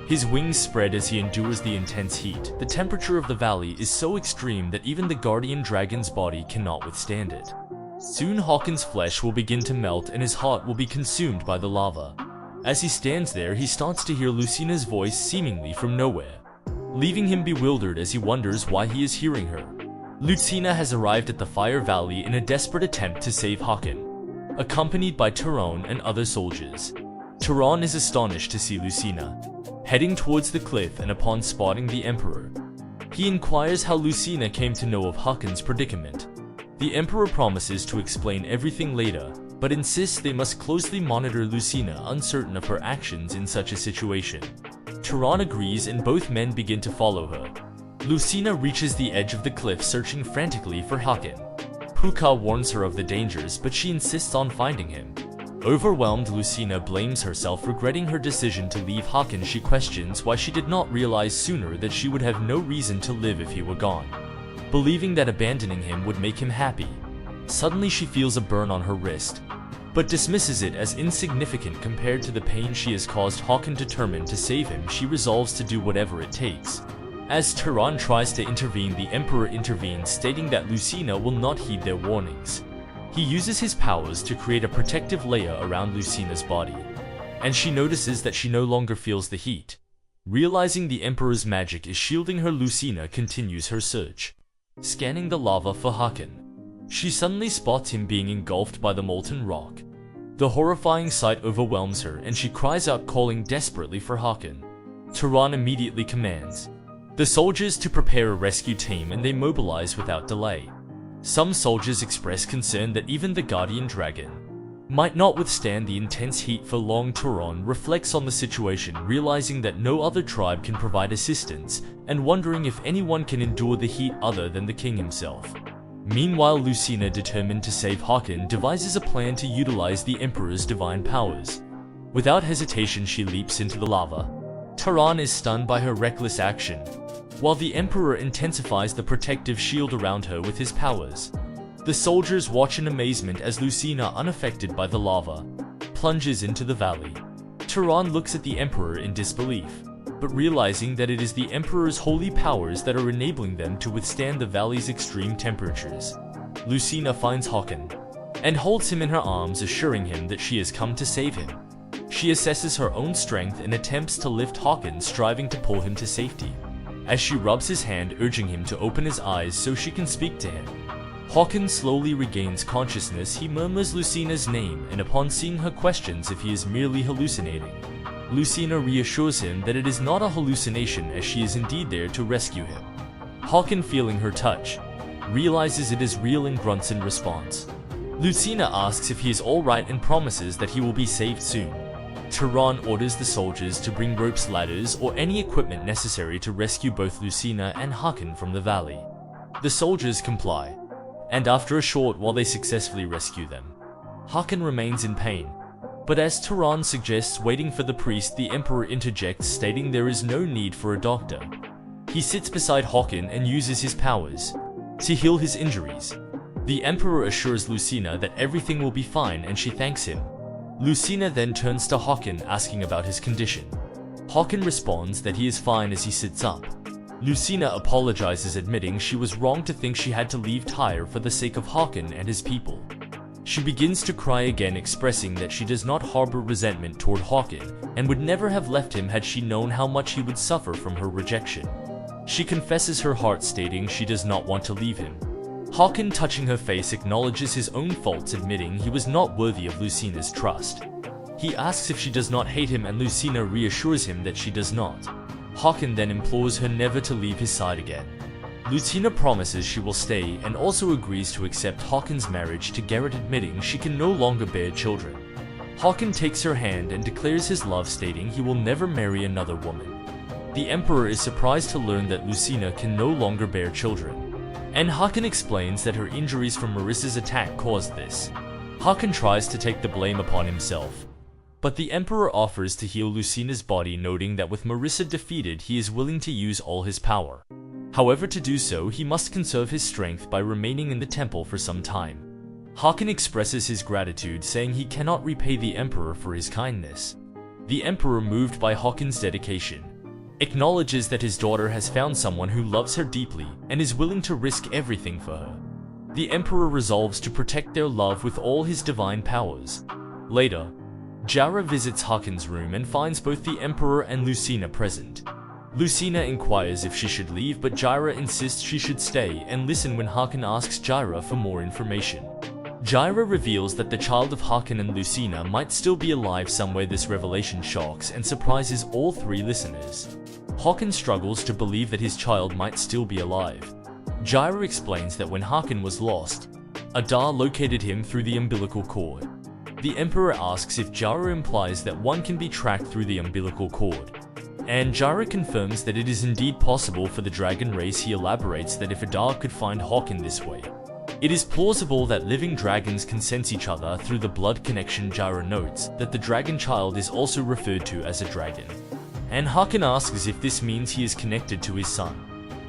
His wings spread as he endures the intense heat. The temperature of the valley is so extreme that even the guardian dragon's body cannot withstand it. Soon Haakon's flesh will begin to melt and his heart will be consumed by the lava. As he stands there, he starts to hear Lucina's voice seemingly from nowhere, leaving him bewildered as he wonders why he is hearing her. Lucina has arrived at the Fire Valley in a desperate attempt to save Haakon, accompanied by Turon and other soldiers. Turon is astonished to see Lucina heading towards the cliff, and upon spotting the Emperor, he inquires how Lucina came to know of Haakon's predicament. The Emperor promises to explain everything later, but insists they must closely monitor Lucina, uncertain of her actions in such a situation. Turon agrees and both men begin to follow her. Lucina reaches the edge of the cliff searching frantically for Haakon. Puka warns her of the dangers, but she insists on finding him. Overwhelmed, Lucina blames herself, regretting her decision to leave Haakon. She questions why she did not realize sooner that she would have no reason to live if he were gone, believing that abandoning him would make him happy. Suddenly she feels a burn on her wrist, but dismisses it as insignificant compared to the pain she has caused Haakon. Determined to save him, she resolves to do whatever it takes. As Turon tries to intervene, the Emperor intervenes, stating that Lucina will not heed their warnings. He uses his powers to create a protective layer around Lucina's body, and she notices that she no longer feels the heat. Realizing the Emperor's magic is shielding her, Lucina continues her search, scanning the lava for Haakon. She suddenly spots him being engulfed by the molten rock. The horrifying sight overwhelms her, and she cries out, calling desperately for Haakon. Turon immediately commands the soldiers to prepare a rescue team, and they mobilize without delay. Some soldiers express concern that even the guardian dragon might not withstand the intense heat for long. Turon reflects on the situation, realizing that no other tribe can provide assistance, and wondering if anyone can endure the heat other than the king himself. Meanwhile, Lucina, determined to save Haakon, devises a plan to utilize the Emperor's divine powers. Without hesitation, she leaps into the lava. Turon is stunned by her reckless action, while the Emperor intensifies the protective shield around her with his powers. The soldiers watch in amazement as Lucina, unaffected by the lava, plunges into the valley. Turon looks at the Emperor in disbelief, but realizing that it is the Emperor's holy powers that are enabling them to withstand the valley's extreme temperatures, Lucina finds Haakon and holds him in her arms, assuring him that she has come to save him. She assesses her own strength and attempts to lift Haakon, striving to pull him to safety. As she rubs his hand, urging him to open his eyes so she can speak to him, Haakon slowly regains consciousness. He murmurs Lucina's name, and upon seeing her, questions if he is merely hallucinating. Lucina reassures him that it is not a hallucination, as she is indeed there to rescue him. Haakon, feeling her touch, realizes it is real and grunts in response. Lucina asks if he is alright and promises that he will be saved soon. Turon orders the soldiers to bring ropes, ladders, or any equipment necessary to rescue both Lucina and Haakon from the valley. The soldiers comply, and after a short while they successfully rescue them. Haakon remains in pain, but as Turon suggests waiting for the priest, the Emperor interjects, stating there is no need for a doctor. He sits beside Haakon and uses his powers to heal his injuries. The Emperor assures Lucina that everything will be fine, and she thanks him. Lucina then turns to Haakon, asking about his condition. Haakon responds that he is fine as he sits up. Lucina apologizes, admitting she was wrong to think she had to leave Tyre for the sake of Haakon and his people. She begins to cry again, expressing that she does not harbor resentment toward Haakon and would never have left him had she known how much he would suffer from her rejection. She confesses her heart, stating she does not want to leave him. Haakon, touching her face, acknowledges his own faults, admitting he was not worthy of Lucina's trust. He asks if she does not hate him, and Lucina reassures him that she does not. Haakon then implores her never to leave his side again. Lucina promises she will stay and also agrees to accept Haakon's marriage to Geralt, admitting she can no longer bear children. Haakon takes her hand and declares his love, stating he will never marry another woman. The Emperor is surprised to learn that Lucina can no longer bear children, and Haakon explains that her injuries from Marissa's attack caused this. Haakon tries to take the blame upon himself, but the Emperor offers to heal Lucina's body, noting that with Marissa defeated, he is willing to use all his power. However, to do so, he must conserve his strength by remaining in the temple for some time. Hakan expresses his gratitude, saying he cannot repay the Emperor for his kindness. The Emperor, moved by Hakan's dedication, acknowledges that his daughter has found someone who loves her deeply and is willing to risk everything for her. The Emperor resolves to protect their love with all his divine powers. Later, Jara visits Hakan's room and finds both the Emperor and Lucina present. Lucina inquires if she should leave, but Jara insists she should stay and listen when Hakan asks Jara for more information. Jara reveals that the child of Hakan and Lucina might still be alive somewhere. This revelation shocks and surprises all three listeners. Hakan struggles to believe that his child might still be alive. Jara explains that when Hakan was lost, Adar located him through the umbilical cord. The Emperor asks if Jara implies that one can be tracked through the umbilical cord, and Jara confirms that it is indeed possible for the dragon race. He elaborates that if Adar could find Hakan this way, it is plausible that living dragons can sense each other through the blood connection. Jara notes that the dragon child is also referred to as a dragon, and Hakan asks if this means he is connected to his son.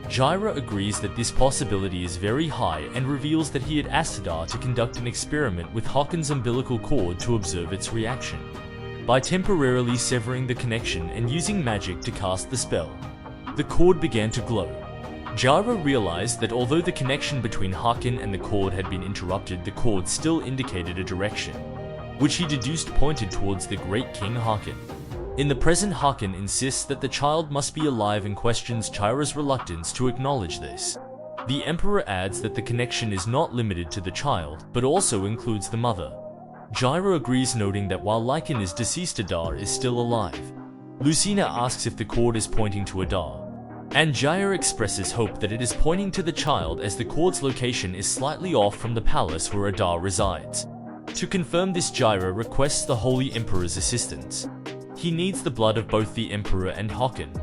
Jara agrees that this possibility is very high and reveals that he had asked Adar to conduct an experiment with Hakan's umbilical cord to observe its reaction. By temporarily severing the connection and using magic to cast the spell, the cord began to glow. Jara realized that although the connection between Hakan and the cord had been interrupted, the cord still indicated a direction, which he deduced pointed towards the great King Hakan. In the present, Hakan insists that the child must be alive and questions Jara's reluctance to acknowledge this. The Emperor adds that the connection is not limited to the child, but also includes the mother. Jara agrees, noting that while Lycan is deceased, Adar is still alive. Lucina asks if the cord is pointing to Adar, and Jara expresses hope that it is pointing to the child, as the cord's location is slightly off from the palace where Adar resides. To confirm this, Jara requests the Holy Emperor's assistance. He needs the blood of both the Emperor and Hakan,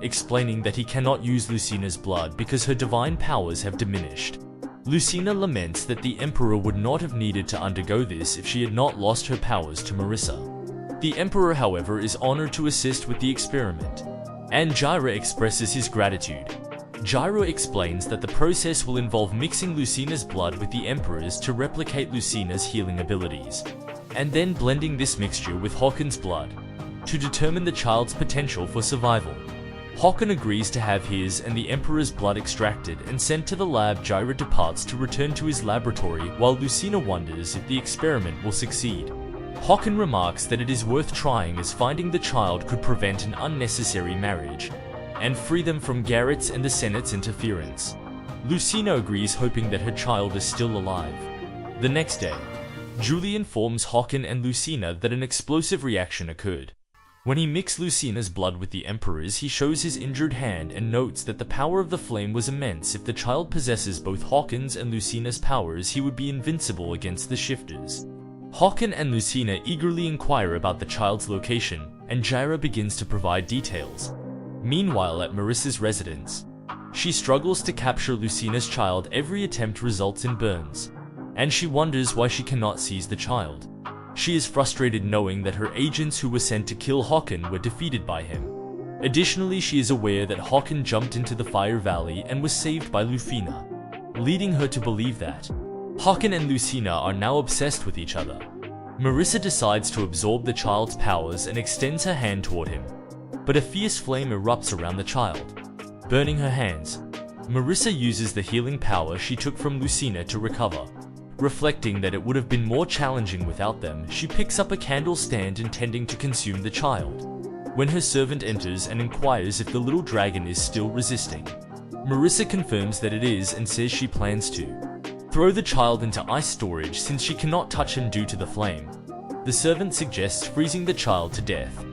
explaining that he cannot use Lucina's blood because her divine powers have diminished. Lucina laments that the Emperor would not have needed to undergo this if she had not lost her powers to Marissa. The Emperor, however, is honored to assist with the experiment, and Jara expresses his gratitude. Jara explains that the process will involve mixing Lucina's blood with the Emperor's to replicate Lucina's healing abilities, and then blending this mixture with Hakan's blood to determine the child's potential for survival. Hakan agrees to have his and the Emperor's blood extracted and sent to the lab. Jara departs to return to his laboratory, while Lucina wonders if the experiment will succeed. Hakan remarks that it is worth trying, as finding the child could prevent an unnecessary marriage and free them from Garrett's and the Senate's interference. Lucina agrees, hoping that her child is still alive. The next day, Julie informs Hakan and Lucina that an explosive reaction occurred. When he mixed Lucina's blood with the Emperor's, he shows his injured hand and notes that the power of the flame was immense. If the child possesses both Hakan's and Lucina's powers, he would be invincible against the shifters. Hakan and Lucina eagerly inquire about the child's location, and Jara begins to provide details. Meanwhile, at Marissa's residence, she struggles to capture Lucina's child. Every attempt results in burns, and she wonders why she cannot seize the child. She is frustrated knowing that her agents who were sent to kill Hakan were defeated by him. Additionally, she is aware that Hakan jumped into the Fire Valley and was saved by Lucina, leading her to believe that Hakan and Lucina are now obsessed with each other. Marissa decides to absorb the child's powers and extends her hand toward him, but a fierce flame erupts around the child, burning her hands. Marissa uses the healing power she took from Lucina to recover. Reflecting that it would have been more challenging without them, she picks up a candle stand, intending to consume the child, when her servant enters and inquires if the little dragon is still resisting. Marissa confirms that it is and says she plans to throw the child into ice storage since she cannot touch him due to the flame. The servant suggests freezing the child to death,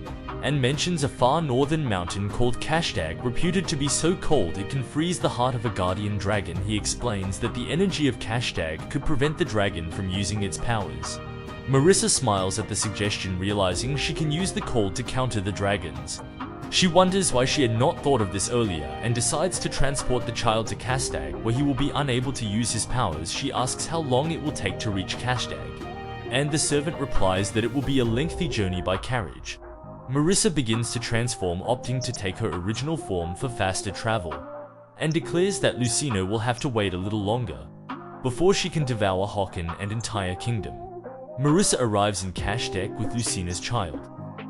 and mentions a far northern mountain called Kashtag, reputed to be so cold it can freeze the heart of a guardian dragon. He explains that the energy of Kashtag could prevent the dragon from using its powers. Marissa smiles at the suggestion, realizing she can use the cold to counter the dragons. She wonders why she had not thought of this earlier, and decides to transport the child to Kashtag, where he will be unable to use his powers. She asks how long it will take to reach Kashtag, and the servant replies that it will be a lengthy journey by carriage. Marissa begins to transform, opting to take her original form for faster travel, and declares that Lucina will have to wait a little longer. before she can devour Hocken and entire kingdom. Marissa arrives in Kashdaq with Lucina's child.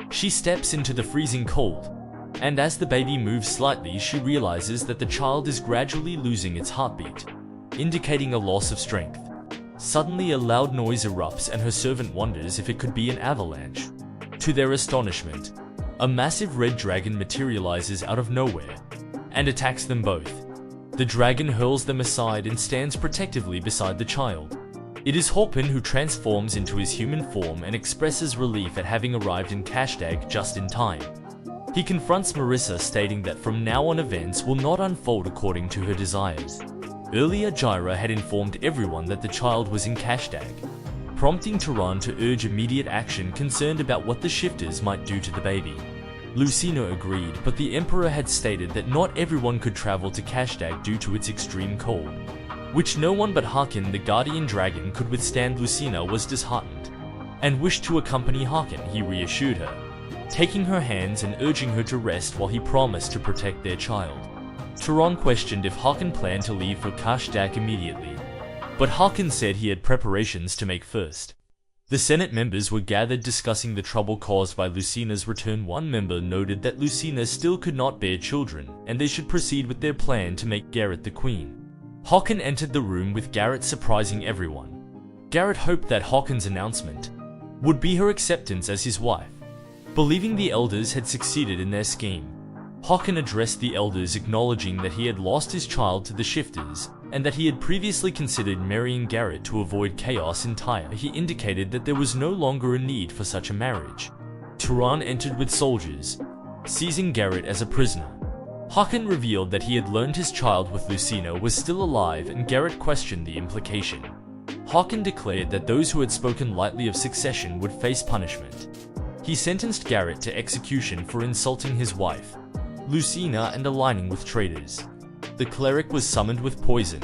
She steps into the freezing cold, and as the baby moves slightly, she realizes that the child is gradually losing its heartbeat, indicating a loss of strength. Suddenly, a loud noise erupts and her servant wonders if it could be an avalanche. To their astonishment, a massive red dragon materializes out of nowhere and attacks them both. The dragon hurls them aside and stands protectively beside the child. It is Hocken who transforms into his human form and expresses relief at having arrived in Kashdaq just in time. He confronts Marissa, stating that from now on events will not unfold according to her desires. Earlier, Jaira had informed everyone that the child was in Kashdaq, prompting Turan to urge immediate action concerned about what the shifters might do to the baby. Lucina agreed, but the Emperor had stated that not everyone could travel to Kashdaq due to its extreme cold, which no one but Haken, the guardian dragon, could withstand. Lucina was disheartened and wished to accompany Haken. He reassured her, taking her hands and urging her to rest while he promised to protect their child. Turan questioned if Haken planned to leave for Kashdaq immediately, but Haken said he had preparations to make first. The Senate members were gathered discussing the trouble caused by Lucina's return. One member noted that Lucina still could not bear children, and they should proceed with their plan to make Garrett the queen. Haken entered the room with Garrett, surprising everyone. Garrett hoped that Hocken's announcement would be her acceptance as his wife. Believing the elders had succeeded in their scheme, Haken addressed the elders, acknowledging that he had lost his child to the shifters and that he had previously considered marrying Garrett to avoid chaos in Tyre. He indicated that there was no longer a need for such a marriage. Turan entered with soldiers, seizing Garrett as a prisoner. Haken revealed that he had learned his child with Lucina was still alive, and Garrett questioned the implication. Haken declared that those who had spoken lightly of succession would face punishment. He sentenced Garrett to execution for insulting his wife, Lucina, and aligning with traitors. The cleric was summoned with poison,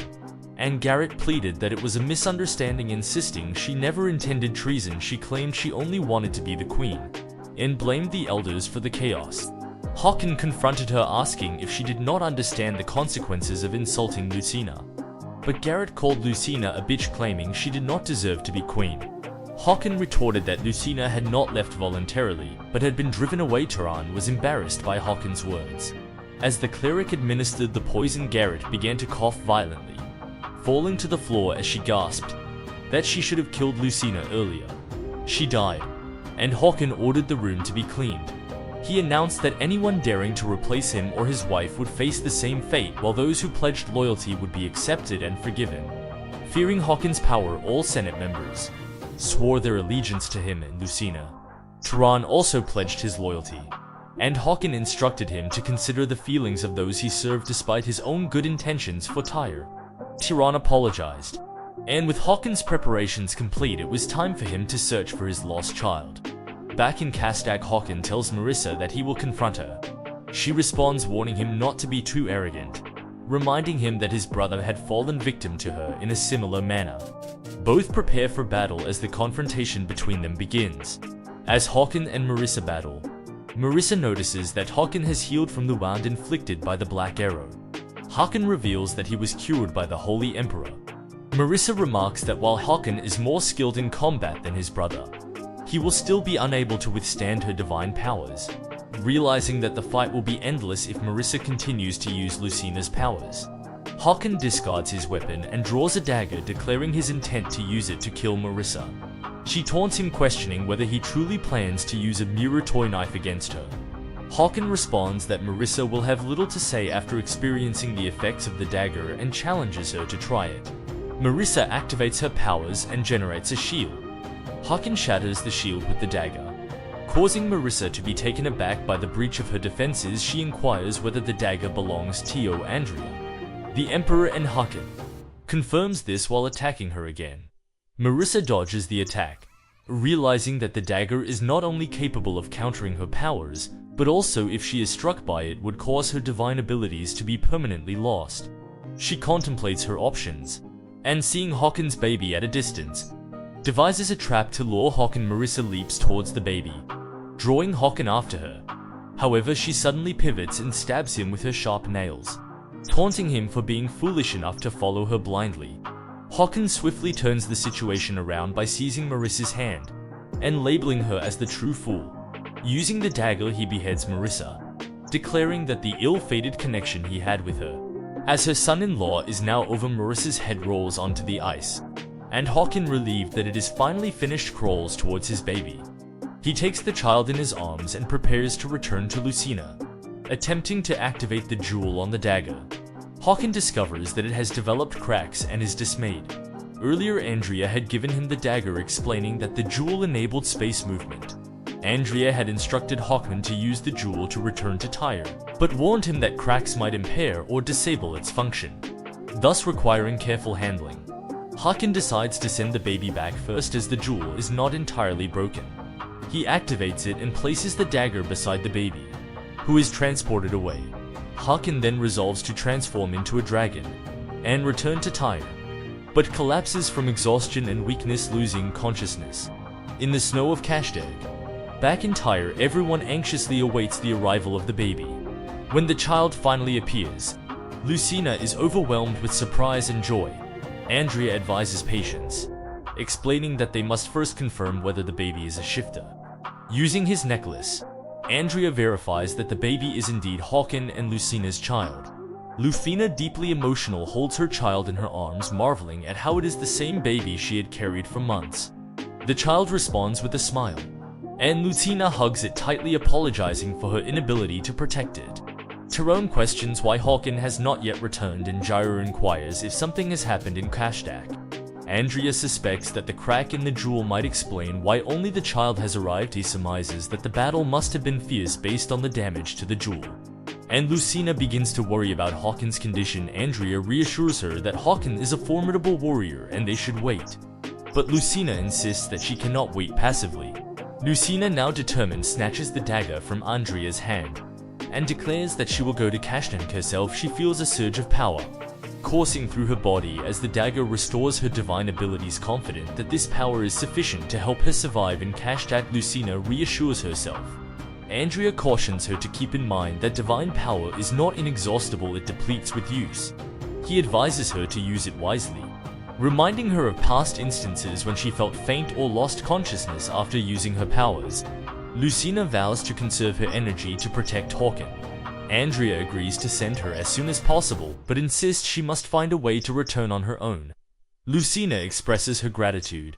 and Garrett pleaded that it was a misunderstanding, insisting she never intended treason. She claimed she only wanted to be the queen, and blamed the elders for the chaos. Haken confronted her, asking if she did not understand the consequences of insulting Lucina. But Garrett called Lucina a bitch, claiming she did not deserve to be queen. Haken retorted that Lucina had not left voluntarily, but had been driven away. Turan was embarrassed by Haken's words. As the cleric administered the poison, Garrett began to cough violently, falling to the floor as she gasped that she should have killed Lucina earlier. She died, and Haken ordered the room to be cleaned. He announced that anyone daring to replace him or his wife would face the same fate, while those who pledged loyalty would be accepted and forgiven. Fearing Haken's power, all Senate members swore their allegiance to him and Lucina. Turan also pledged his loyalty, and Haken instructed him to consider the feelings of those he served despite his own good intentions for Tyre. Turan apologized, and with Haken's preparations complete, it was time for him to search for his lost child. Back in Kashdaq, Haken tells Marissa that he will confront her. She responds, warning him not to be too arrogant, reminding him that his brother had fallen victim to her in a similar manner. Both prepare for battle as the confrontation between them begins. As Haken and Marissa battle, Marissa notices that Haken has healed from the wound inflicted by the Black Arrow. Haken reveals that he was cured by the Holy Emperor. Marissa remarks that while Haken is more skilled in combat than his brother, he will still be unable to withstand her divine powers, realizing that the fight will be endless if Marissa continues to use Lucina's powers. Haken discards his weapon and draws a dagger, declaring his intent to use it to kill Marissa. She taunts him, questioning whether he truly plans to use a mirror toy knife against her. Haken responds that Marissa will have little to say after experiencing the effects of the dagger and challenges her to try it. Marissa activates her powers and generates a shield. Haken shatters the shield with the dagger, causing Marissa to be taken aback by the breach of her defenses. She inquires whether the dagger belongs to Andrea. The Emperor and Haken confirms this while attacking her again. Marissa dodges the attack, realizing that the dagger is not only capable of countering her powers, but also, if she is struck by it, would cause her divine abilities to be permanently lost. She contemplates her options, and seeing Haken's baby at a distance, devises a trap to lure Haken. Marissa leaps towards the baby, drawing Haken after her. However, she suddenly pivots and stabs him with her sharp nails, taunting him for being foolish enough to follow her blindly. Håkon swiftly turns the situation around by seizing Marissa's hand and labeling her as the true fool. Using the dagger, he beheads Marissa, declaring that the ill-fated connection he had with her as her son-in-law is now over. Marissa's head rolls onto the ice, and Håkon, relieved that it is finally finished, crawls towards his baby. He takes the child in his arms and prepares to return to Lucina, attempting to activate the jewel on the dagger. Håkon discovers that it has developed cracks and is dismayed. Earlier, Andrea had given him the dagger, explaining that the jewel enabled space movement. Andrea had instructed Håkon to use the jewel to return to Tyre, but warned him that cracks might impair or disable its function, thus requiring careful handling. Håkon decides to send the baby back first, as the jewel is not entirely broken. He activates it and places the dagger beside the baby, who is transported away. Håkon then resolves to transform into a dragon and return to Tyre, but collapses from exhaustion and weakness, losing consciousness in the snow of Kashdeg. Back in Tyre, everyone anxiously awaits the arrival of the baby. When the child finally appears, Lucina is overwhelmed with surprise and joy. Andrea advises patience, explaining that they must first confirm whether the baby is a shifter. Using his necklace, Andrea verifies that the baby is indeed Håkon and Lucina's child. Lucina, deeply emotional, holds her child in her arms, marveling at how it is the same baby she had carried for months. The child responds with a smile, and Lucina hugs it tightly, apologizing for her inability to protect it. Tyrone questions why Håkon has not yet returned, and Gyra inquires if something has happened in Kashdeg. Andrea suspects that the crack in the jewel might explain why only the child has arrived. He surmises that the battle must have been fierce based on the damage to the jewel. And Lucina begins to worry about Håkon's condition. Andrea reassures her that Håkon is a formidable warrior and they should wait. But Lucina insists that she cannot wait passively. Lucina, now determined, snatches the dagger from Andrea's hand and declares that she will go to Kashdeg herself. She feels a surge of power coursing through her body as the dagger restores her divine abilities. Confident that this power is sufficient to help her survive in Kashdeg, Lucina reassures herself. Andrea cautions her to keep in mind that divine power is not inexhaustible, it depletes with use. He advises her to use it wisely, reminding her of past instances when she felt faint or lost consciousness after using her powers. Lucina vows to conserve her energy to protect Håkon. Andrea agrees to send her as soon as possible, but insists she must find a way to return on her own. Lucina expresses her gratitude,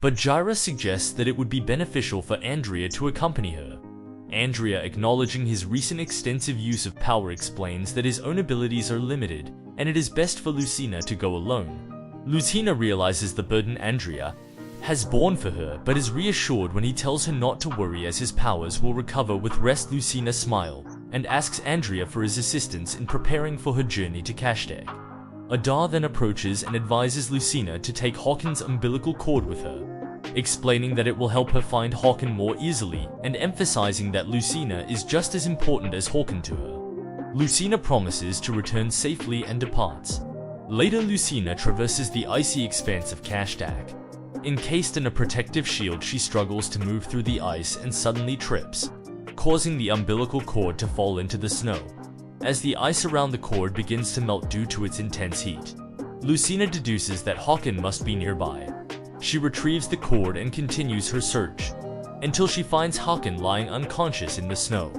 but Gyra suggests that it would be beneficial for Andrea to accompany her. Andrea, acknowledging his recent extensive use of power, explains that his own abilities are limited, and it is best for Lucina to go alone. Lucina realizes the burden Andrea has borne for her, but is reassured when he tells her not to worry as his powers will recover with rest. Lucina smiles and asks Andrea for his assistance in preparing for her journey to Kashdeg. Adar then approaches and advises Lucina to take Håkon's umbilical cord with her, explaining that it will help her find Håkon more easily and emphasizing that Lucina is just as important as Håkon to her. Lucina promises to return safely and departs. Later, Lucina traverses the icy expanse of Kashdeg. Encased in a protective shield, she struggles to move through the ice and suddenly trips, causing the umbilical cord to fall into the snow. As the ice around the cord begins to melt due to its intense heat, Lucina deduces that Håkon must be nearby. She retrieves the cord and continues her search, until she finds Håkon lying unconscious in the snow.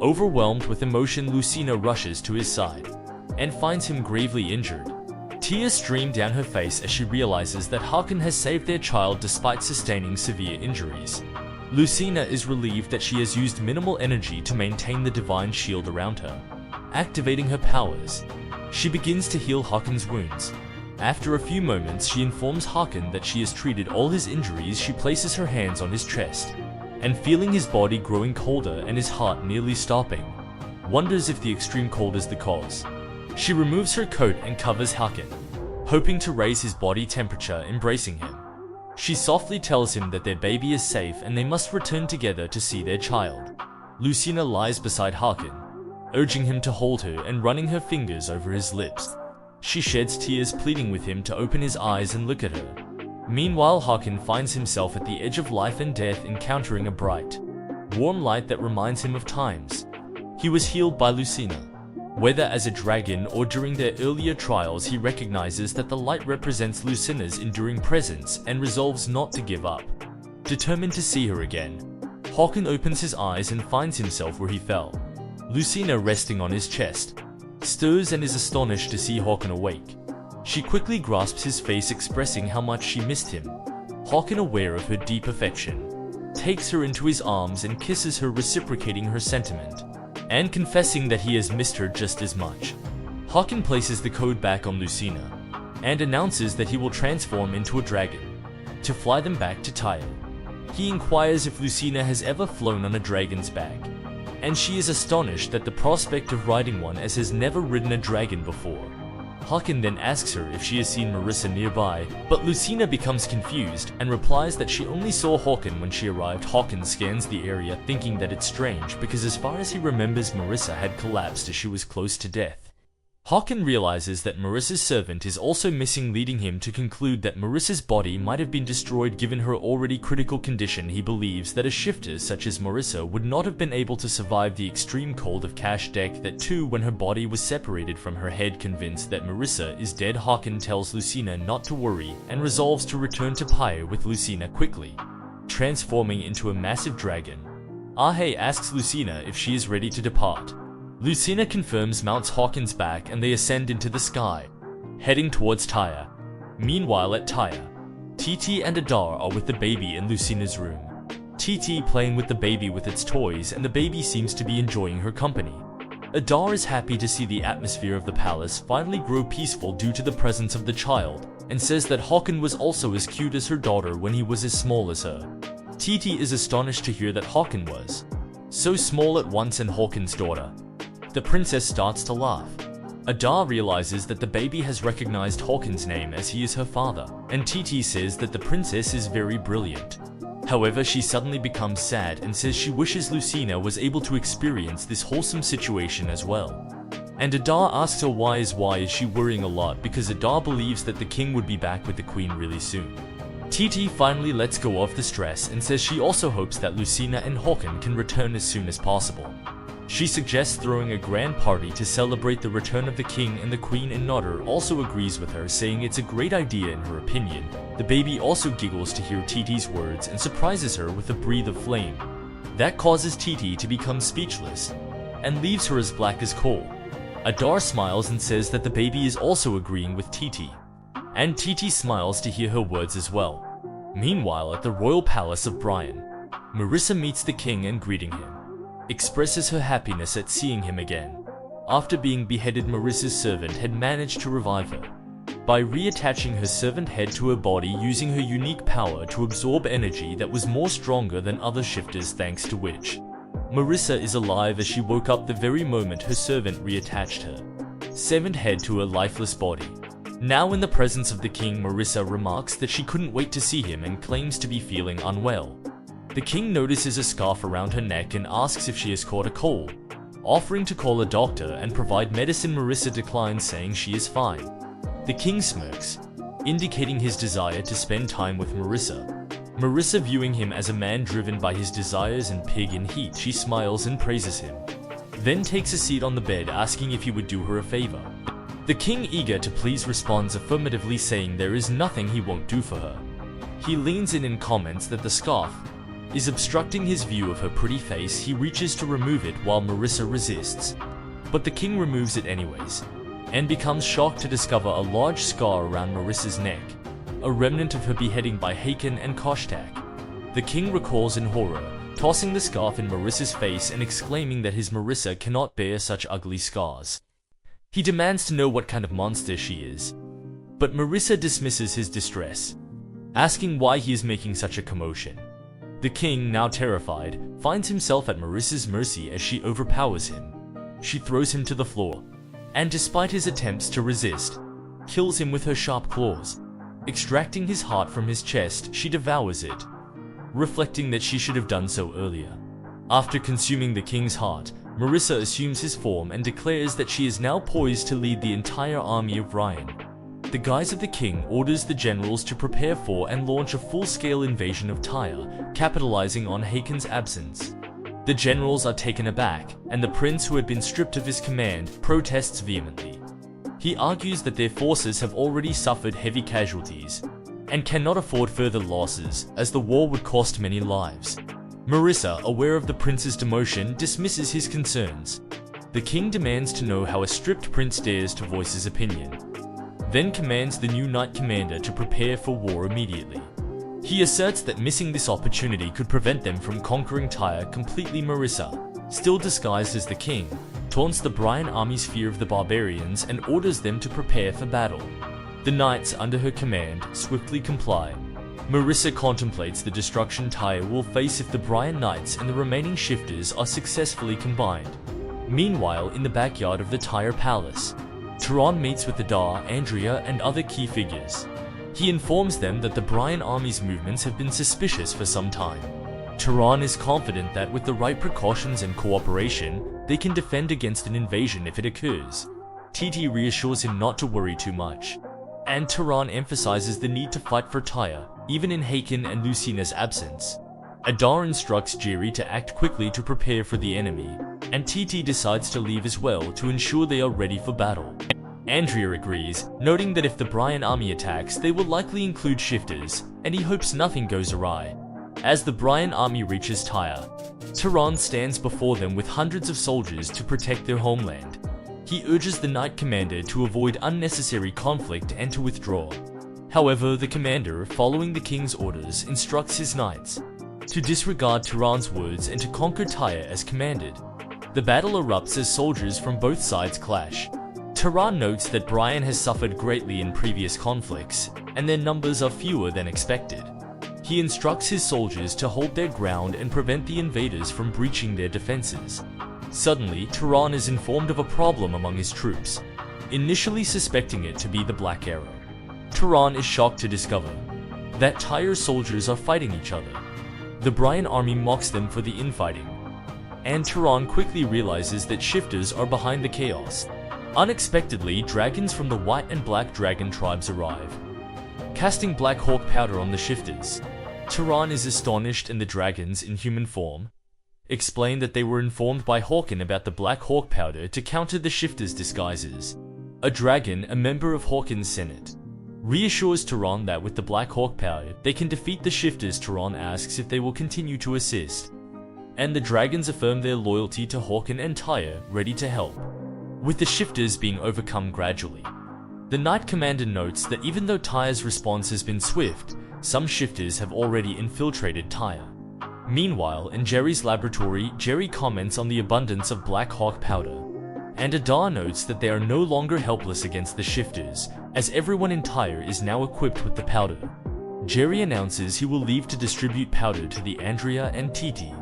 Overwhelmed with emotion, Lucina rushes to his side and finds him gravely injured. Tears stream down her face as she realizes that Håkon has saved their child despite sustaining severe injuries. Lucina is relieved that she has used minimal energy to maintain the divine shield around her. Activating her powers, she begins to heal Håkon's wounds. After a few moments, she informs Håkon that she has treated all his injuries. She places her hands on his chest, and feeling his body growing colder and his heart nearly stopping, wonders if the extreme cold is the cause. She removes her coat and covers Håkon, hoping to raise his body temperature, embracing him. She softly tells him that their baby is safe and they must return together to see their child. Lucina lies beside Håkon, urging him to hold her and running her fingers over his lips. She sheds tears, pleading with him to open his eyes and look at her. Meanwhile, Håkon finds himself at the edge of life and death, encountering a bright, warm light that reminds him of times he was healed by Lucina. Whether as a dragon or during their earlier trials, he recognizes that the light represents Lucina's enduring presence and resolves not to give up. Determined to see her again, Håkon opens his eyes and finds himself where he fell. Lucina, resting on his chest, stirs and is astonished to see Håkon awake. She quickly grasps his face, expressing how much she missed him. Håkon, aware of her deep affection, takes her into his arms and kisses her, reciprocating her sentiment, and confessing that he has missed her just as much. Håkon places the code back on Lucina, and announces that he will transform into a dragon, to fly them back to Tyr. He inquires if Lucina has ever flown on a dragon's back, and she is astonished at the prospect of riding one, as has never ridden a dragon before. Håkon then asks her if she has seen Marissa nearby, but Lucina becomes confused and replies that she only saw Håkon when she arrived. Håkon scans the area, thinking that it's strange because as far as he remembers, Marissa had collapsed as she was close to death. Håkon realizes that Marissa's servant is also missing, leading him to conclude that Marissa's body might have been destroyed given her already critical condition. He believes that a shifter such as Marissa would not have been able to survive the extreme cold of Kashdek, that too when her body was separated from her head. Convinced that Marissa is dead, Håkon tells Lucina not to worry and resolves to return to Pyre with Lucina quickly, transforming into a massive dragon. Ahe asks Lucina if she is ready to depart. Lucina confirms, mounts Håkon's back, and they ascend into the sky, heading towards Tyre. Meanwhile at Tyre, TT and Adar are with the baby in Lucina's room. TT playing with the baby with its toys, and the baby seems to be enjoying her company. Adar is happy to see the atmosphere of the palace finally grow peaceful due to the presence of the child, and says that Håkon was also as cute as her daughter when he was as small as her. TT is astonished to hear that Håkon was so small at once and Håkon's daughter. The princess starts to laugh. Adar realizes that the baby has recognized Håkon's name as he is her father, and TT says that the princess is very brilliant. However, she suddenly becomes sad and says she wishes Lucina was able to experience this wholesome situation as well. And Adar asks her why is she worrying a lot, because Adar believes that the king would be back with the queen really soon. TT finally lets go of the stress and says she also hopes that Lucina and Håkon can return as soon as possible. She suggests throwing a grand party to celebrate the return of the king and the queen, and Nodder also agrees with her, saying it's a great idea in her opinion. The baby also giggles to hear TT's words and surprises her with a breath of flame. That causes TT to become speechless and leaves her as black as coal. Adar smiles and says that the baby is also agreeing with TT, and TT smiles to hear her words as well. Meanwhile at the royal palace of Brian, Marissa meets the king and greeting him, expresses her happiness at seeing him again. After being beheaded, Marissa's servant had managed to revive her by reattaching her servant head to her body, using her unique power to absorb energy that was more stronger than other shifters, thanks to which Marissa is alive as she woke up the very moment her servant reattached her severed head to her lifeless body. Now in the presence of the king, Marissa remarks that she couldn't wait to see him and claims to be feeling unwell. The king notices a scarf around her neck and asks if she has caught a cold, offering to call a doctor and provide medicine. Marissa declines, saying she is fine. The king smirks, indicating his desire to spend time with Marissa. Marissa, viewing him as a man driven by his desires and pig in heat, she smiles and praises him, then takes a seat on the bed, asking if he would do her a favor. The king, eager to please, responds affirmatively, saying there is nothing he won't do for her. He leans in and comments that the scarf is obstructing his view of her pretty face. He reaches to remove it while Marissa resists, but the king removes it anyways, and becomes shocked to discover a large scar around Marissa's neck, a remnant of her beheading by Håkon and Kashdek. The king recalls in horror, tossing the scarf in Marissa's face and exclaiming that his Marissa cannot bear such ugly scars. He demands to know what kind of monster she is, but Marissa dismisses his distress, asking why he is making such a commotion. The king, now terrified, finds himself at Marissa's mercy as she overpowers him. She throws him to the floor, and despite his attempts to resist, kills him with her sharp claws. Extracting his heart from his chest, she devours it, reflecting that she should have done so earlier. After consuming the king's heart, Marissa assumes his form and declares that she is now poised to lead the entire army of Ryan. The guise of the king orders the generals to prepare for and launch a full-scale invasion of Tyre, capitalizing on Håkon's absence. The generals are taken aback, and the prince, who had been stripped of his command, protests vehemently. He argues that their forces have already suffered heavy casualties and cannot afford further losses, as the war would cost many lives. Marissa, aware of the prince's demotion, dismisses his concerns. The king demands to know how a stripped prince dares to voice his opinion, then commands the new knight commander to prepare for war immediately. He asserts that missing this opportunity could prevent them from conquering Tyre completely. Marissa, still disguised as the king, taunts the Brian army's fear of the barbarians and orders them to prepare for battle. The knights under her command swiftly comply. Marissa contemplates the destruction Tyre will face if the Brian knights and the remaining shifters are successfully combined. Meanwhile, in the backyard of the Tyre palace, Turan meets with Adar, Andrea, and other key figures. He informs them that the Brian army's movements have been suspicious for some time. Turan is confident that with the right precautions and cooperation, they can defend against an invasion if it occurs. Titi reassures him not to worry too much, and Turan emphasizes the need to fight for Tyre, even in Haken and Lucina's absence. Adar instructs Jerry to act quickly to prepare for the enemy, and Titi decides to leave as well to ensure they are ready for battle. Andrea agrees, noting that if the Brian army attacks, they will likely include shifters, and he hopes nothing goes awry. As the Brian army reaches Tyre, Turan stands before them with hundreds of soldiers to protect their homeland. He urges the knight commander to avoid unnecessary conflict and to withdraw. However, the commander, following the king's orders, instructs his knights to disregard Turan's words and to conquer Tyre as commanded. The battle erupts as soldiers from both sides clash. Turan notes that Brian has suffered greatly in previous conflicts, and their numbers are fewer than expected. He instructs his soldiers to hold their ground and prevent the invaders from breaching their defenses. Suddenly, Turan is informed of a problem among his troops, initially suspecting it to be the Black Arrow. Turan is shocked to discover that Tyre's soldiers are fighting each other. The Brian army mocks them for the infighting, and Turan quickly realizes that shifters are behind the chaos. Unexpectedly, dragons from the White and Black Dragon tribes arrive, casting Black Hawk powder on the shifters. Turan is astonished, and the dragons, in human form, explain that they were informed by Hawken about the Black Hawk powder to counter the shifters' disguises. A dragon, a member of Hawken's Senate, reassures Turan that with the Black Hawk powder, they can defeat the shifters. Turan asks if they will continue to assist, and the dragons affirm their loyalty to Hawken and Tyre, ready to help, with the shifters being overcome gradually. The Knight Commander notes that even though Tyre's response has been swift, some shifters have already infiltrated Tyre. Meanwhile, in Jerry's laboratory, Jerry comments on the abundance of Black Hawk powder, and Adar notes that they are no longer helpless against the shifters, as everyone in Tyre is now equipped with the powder. Jerry announces he will leave to distribute powder to the Andrea and Titi.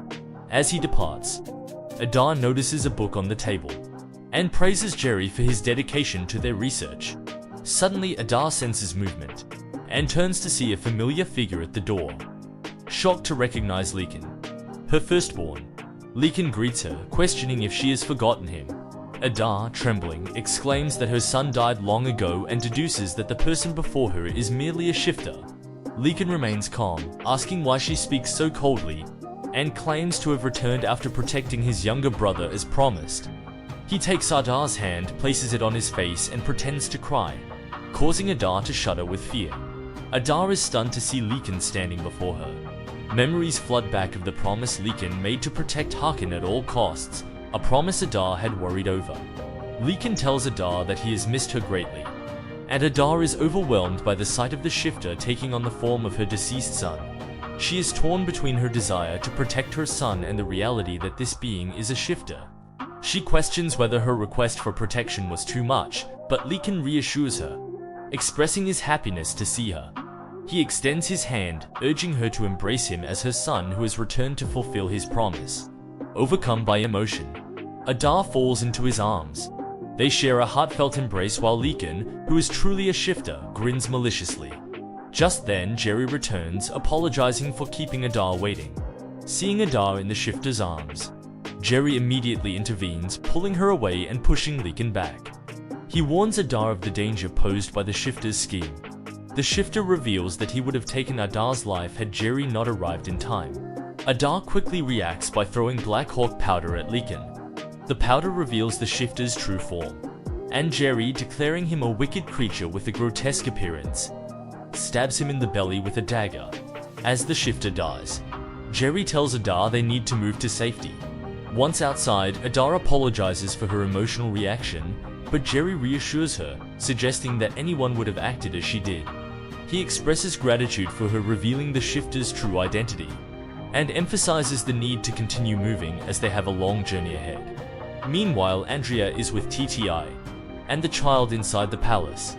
As he departs, Adar notices a book on the table, and praises Jerry for his dedication to their research. Suddenly, Adar senses movement, and turns to see a familiar figure at the door. Shocked to recognize Leekin, her firstborn, Leekin greets her, questioning if she has forgotten him. Adar, trembling, exclaims that her son died long ago and deduces that the person before her is merely a shifter. Leekin remains calm, asking why she speaks so coldly, and claims to have returned after protecting his younger brother as promised. He takes Adar's hand, places it on his face, and pretends to cry, causing Adar to shudder with fear. Adar is stunned to see Leekin standing before her. Memories flood back of the promise Leekin made to protect Haken at all costs, a promise Adar had worried over. Leekin tells Adar that he has missed her greatly, and Adar is overwhelmed by the sight of the shifter taking on the form of her deceased son. She is torn between her desire to protect her son and the reality that this being is a shifter. She questions whether her request for protection was too much, but Leekin reassures her, expressing his happiness to see her. He extends his hand, urging her to embrace him as her son who has returned to fulfill his promise. Overcome by emotion, Adar falls into his arms. They share a heartfelt embrace while Leekin, who is truly a shifter, grins maliciously. Just then, Jerry returns, apologizing for keeping Adar waiting. Seeing Adar in the shifter's arms, Jerry immediately intervenes, pulling her away and pushing Leekin back. He warns Adar of the danger posed by the shifter's scheme. The shifter reveals that he would have taken Adar's life had Jerry not arrived in time. Adar quickly reacts by throwing Black Hawk powder at Lycan. The powder reveals the shifter's true form, and Jerry, declaring him a wicked creature with a grotesque appearance, stabs him in the belly with a dagger. As the shifter dies, Jerry tells Adar they need to move to safety. Once outside, Adar apologizes for her emotional reaction, but Jerry reassures her, suggesting that anyone would have acted as she did. He expresses gratitude for her revealing the shifter's true identity, and emphasizes the need to continue moving as they have a long journey ahead. Meanwhile, Andrea is with TTI and the child inside the palace.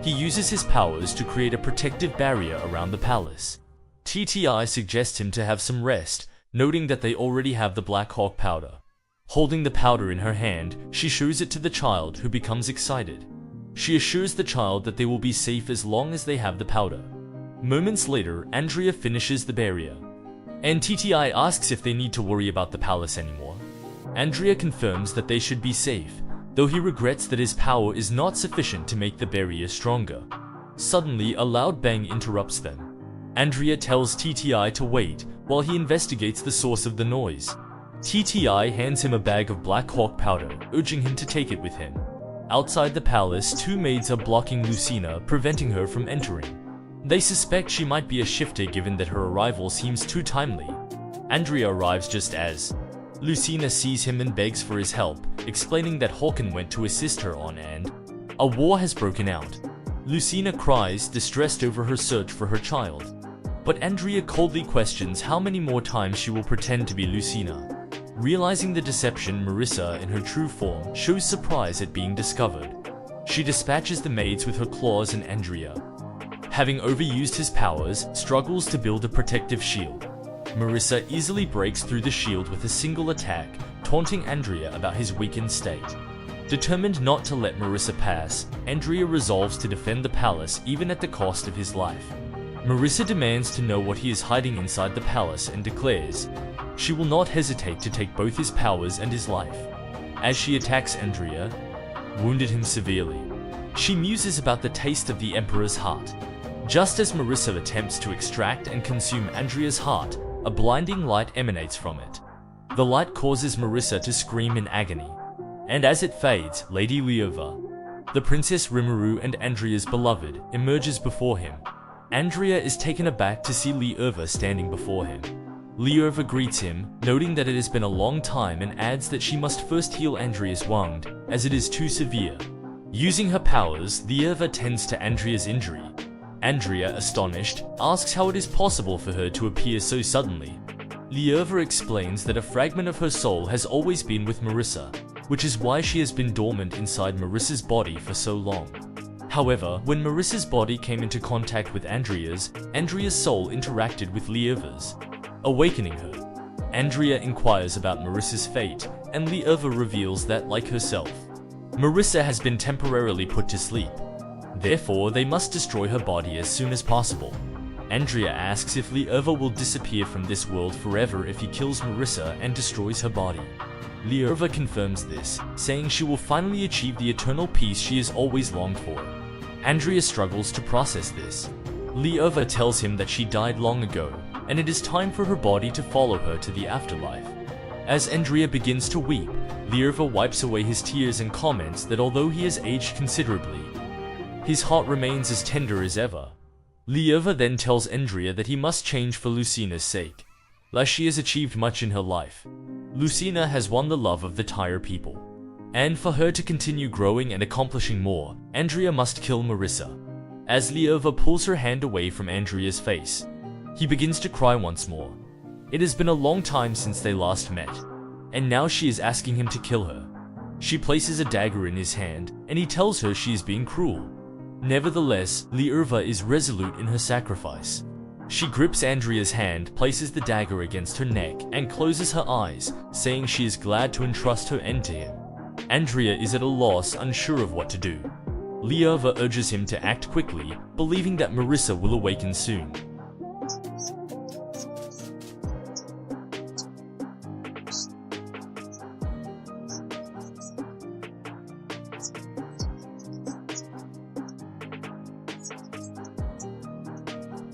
He uses his powers to create a protective barrier around the palace. TTI suggests him to have some rest, noting that they already have the Black Hawk powder. Holding the powder in her hand, she shows it to the child, who becomes excited. She assures the child that they will be safe as long as they have the powder. Moments later, Andrea finishes the barrier, and TTI asks if they need to worry about the palace anymore. Andrea confirms that they should be safe, though he regrets that his power is not sufficient to make the barrier stronger. Suddenly, a loud bang interrupts them. Andrea tells TTI to wait while he investigates the source of the noise. TTI hands him a bag of Black Hawk powder, urging him to take it with him. Outside the palace, two maids are blocking Lucina, preventing her from entering. They suspect she might be a shifter given that her arrival seems too timely. Andrea arrives just as Lucina sees him and begs for his help, explaining that Hawken went to assist her on and a war has broken out. Lucina cries, distressed over her search for her child. But Andrea coldly questions how many more times she will pretend to be Lucina. Realizing the deception, Marissa, in her true form, shows surprise at being discovered. She dispatches the maids with her claws, and Andrea, having overused his powers, struggles to build a protective shield. Marissa easily breaks through the shield with a single attack, taunting Andrea about his weakened state. Determined not to let Marissa pass, Andrea resolves to defend the palace even at the cost of his life. Marissa demands to know what he is hiding inside the palace and declares she will not hesitate to take both his powers and his life. As she attacks Andrea, wounded him severely, she muses about the taste of the Emperor's heart. Just as Marissa attempts to extract and consume Andrea's heart, a blinding light emanates from it. The light causes Marissa to scream in agony, and as it fades, Lady Lyova, the Princess Rimuru and Andrea's beloved, emerges before him. Andrea is taken aback to see Lyova standing before him. Lyova greets him, noting that it has been a long time, and adds that she must first heal Andrea's wound, as it is too severe. Using her powers, Lyova tends to Andrea's injury. Andrea, astonished, asks how it is possible for her to appear so suddenly. Lyova explains that a fragment of her soul has always been with Marissa, which is why she has been dormant inside Marissa's body for so long. However, when Marissa's body came into contact with Andrea's soul interacted with Lyova's, awakening her. Andrea inquires about Marissa's fate, and Lyova reveals that, like herself, Marissa has been temporarily put to sleep. Therefore, they must destroy her body as soon as possible. Andrea asks if Lyova will disappear from this world forever if he kills Marissa and destroys her body. Lyova confirms this, saying she will finally achieve the eternal peace she has always longed for. Andrea struggles to process this. Lyova tells him that she died long ago, and it is time for her body to follow her to the afterlife. As Andrea begins to weep, Lyova wipes away his tears and comments that although he has aged considerably, his heart remains as tender as ever. Lyova then tells Andrea that he must change for Lucina's sake, as she has achieved much in her life. Lucina has won the love of the Tyre people, and for her to continue growing and accomplishing more, Andrea must kill Marissa. As Lyova pulls her hand away from Andrea's face, he begins to cry once more. It has been a long time since they last met, and now she is asking him to kill her. She places a dagger in his hand, and he tells her she is being cruel. Nevertheless, Lyova is resolute in her sacrifice. She grips Andrea's hand, places the dagger against her neck, and closes her eyes, saying she is glad to entrust her end to him. Andrea is at a loss, unsure of what to do. Lyova urges him to act quickly, believing that Marissa will awaken soon.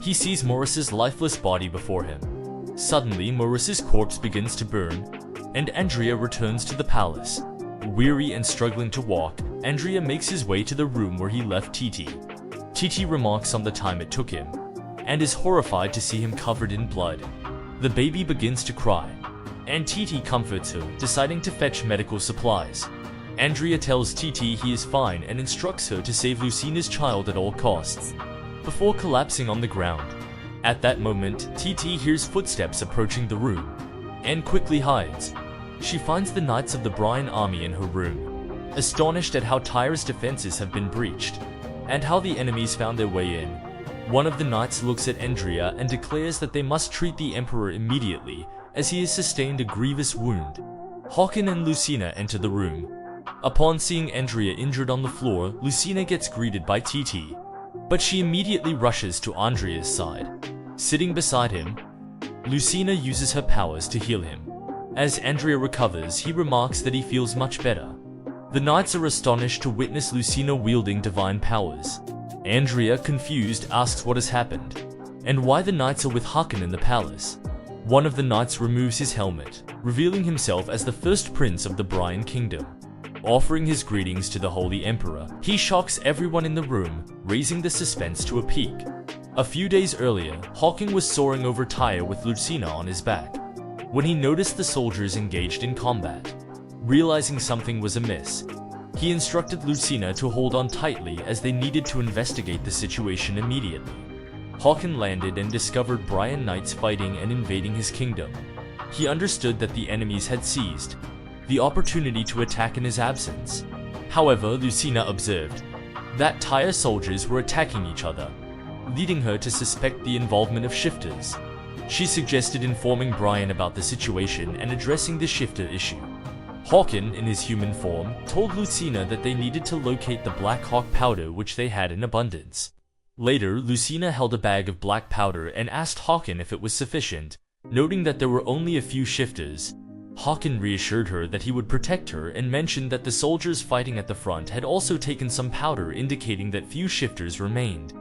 He sees Maurice's lifeless body before him. Suddenly, Marissa's corpse begins to burn, and Andrea returns to the palace. Weary and struggling to walk, Andrea makes his way to the room where he left Titi. Titi remarks on the time it took him, and is horrified to see him covered in blood. The baby begins to cry, and Titi comforts her, deciding to fetch medical supplies. Andrea tells Titi he is fine and instructs her to save Lucina's child at all costs, before collapsing on the ground. At that moment, Titi hears footsteps approaching the room, and quickly hides. She finds the knights of the Brian army in her room, astonished at how Tyre's defenses have been breached, and how the enemies found their way in. One of the knights looks at Andrea and declares that they must treat the Emperor immediately, as he has sustained a grievous wound. Håkon and Lucina enter the room. Upon seeing Andrea injured on the floor, Lucina gets greeted by Titi, but she immediately rushes to Andrea's side. Sitting beside him, Lucina uses her powers to heal him. As Andrea recovers, he remarks that he feels much better. The knights are astonished to witness Lucina wielding divine powers. Andrea, confused, asks what has happened, and why the knights are with Håkon in the palace. One of the knights removes his helmet, revealing himself as the first prince of the Brian kingdom. Offering his greetings to the Holy Emperor, he shocks everyone in the room, raising the suspense to a peak. A few days earlier, Håkon was soaring over Tyre with Lucina on his back, when he noticed the soldiers engaged in combat. Realizing something was amiss, he instructed Lucina to hold on tightly as they needed to investigate the situation immediately. Håkon landed and discovered Brian knights fighting and invading his kingdom. He understood that the enemies had seized the opportunity to attack in his absence. However, Lucina observed that Tyre soldiers were attacking each other, leading her to suspect the involvement of shifters. She suggested informing Brian about the situation and addressing the shifter issue. Håkon, in his human form, told Lucina that they needed to locate the Black Hawk powder which they had in abundance. Later, Lucina held a bag of black powder and asked Håkon if it was sufficient. Noting that there were only a few shifters, Håkon reassured her that he would protect her and mentioned that the soldiers fighting at the front had also taken some powder, indicating that few shifters remained.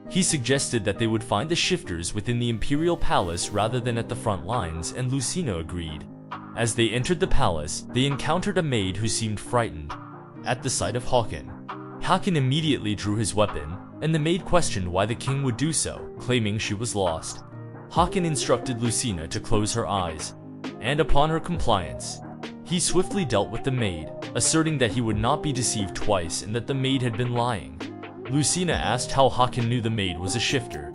He suggested that they would find the shifters within the Imperial Palace rather than at the front lines, and Lucina agreed. As they entered the palace, they encountered a maid who seemed frightened. At the sight of Håkon immediately drew his weapon, and the maid questioned why the king would do so, claiming she was lost. Håkon instructed Lucina to close her eyes, and upon her compliance, he swiftly dealt with the maid, asserting that he would not be deceived twice and that the maid had been lying. Lucina asked how Håkon knew the maid was a shifter,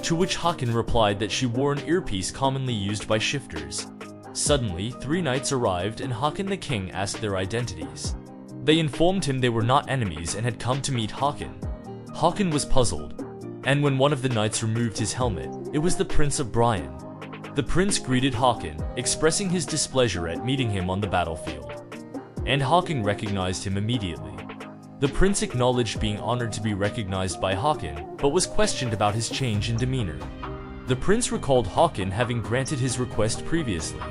to which Håkon replied that she wore an earpiece commonly used by shifters. Suddenly, 3 knights arrived and Håkon the king asked their identities. They informed him they were not enemies and had come to meet Håkon. Håkon was puzzled, and when one of the knights removed his helmet, it was the Prince of Brian. The prince greeted Håkon, expressing his displeasure at meeting him on the battlefield, and Håkon recognized him immediately. The prince acknowledged being honored to be recognized by Håkon, but was questioned about his change in demeanor. The prince recalled Håkon having granted his request previously,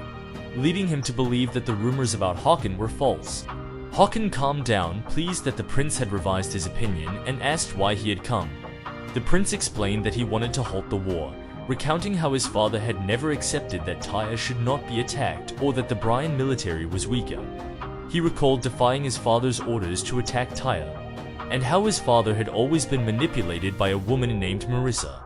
leading him to believe that the rumors about Håkon were false. Håkon calmed down, pleased that the prince had revised his opinion, and asked why he had come. The prince explained that he wanted to halt the war, recounting how his father had never accepted that Tyre should not be attacked or that the Brian military was weaker. He recalled defying his father's orders to attack Tyre, and how his father had always been manipulated by a woman named Marissa.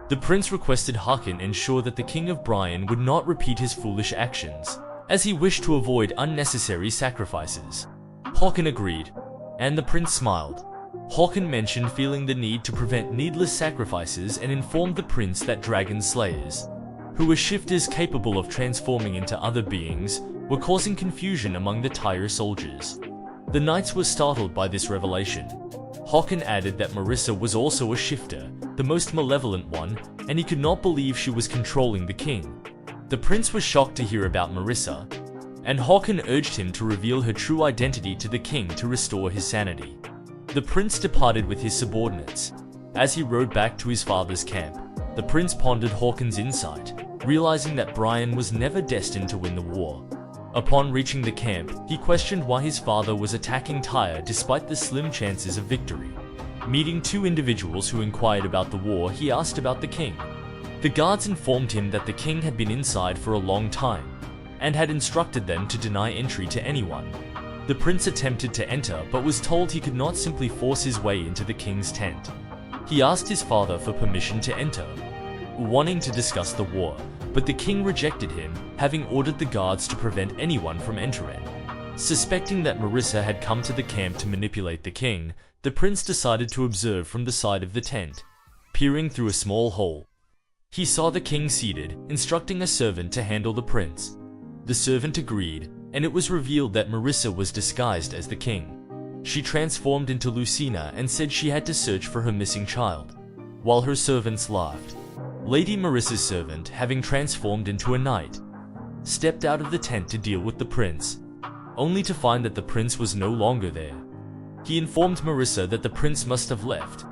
The prince requested Håkon ensure that the king of Brian would not repeat his foolish actions, as he wished to avoid unnecessary sacrifices. Håkon agreed, and the prince smiled. Håkon mentioned feeling the need to prevent needless sacrifices and informed the prince that dragon slayers, who were shifters capable of transforming into other beings, were causing confusion among the Tyre soldiers. The knights were startled by this revelation. Håkon added that Marissa was also a shifter, the most malevolent one, and he could not believe she was controlling the king. The prince was shocked to hear about Marissa, and Håkon urged him to reveal her true identity to the king to restore his sanity. The prince departed with his subordinates. As he rode back to his father's camp, the prince pondered Håkon's insight, realizing that Brian was never destined to win the war. Upon reaching the camp, he questioned why his father was attacking Tyre despite the slim chances of victory. Meeting 2 individuals who inquired about the war, he asked about the king. The guards informed him that the king had been inside for a long time, and had instructed them to deny entry to anyone. The prince attempted to enter, but was told he could not simply force his way into the king's tent. He asked his father for permission to enter, wanting to discuss the war, but the king rejected him, having ordered the guards to prevent anyone from entering. Suspecting that Marissa had come to the camp to manipulate the king, the prince decided to observe from the side of the tent, peering through a small hole. He saw the king seated, instructing a servant to handle the prince. The servant agreed, and it was revealed that Marissa was disguised as the king. She transformed into Lucina and said she had to search for her missing child, while her servants laughed. Lady Marissa's servant, having transformed into a knight, stepped out of the tent to deal with the prince, only to find that the prince was no longer there. He informed Marissa that the prince must have left,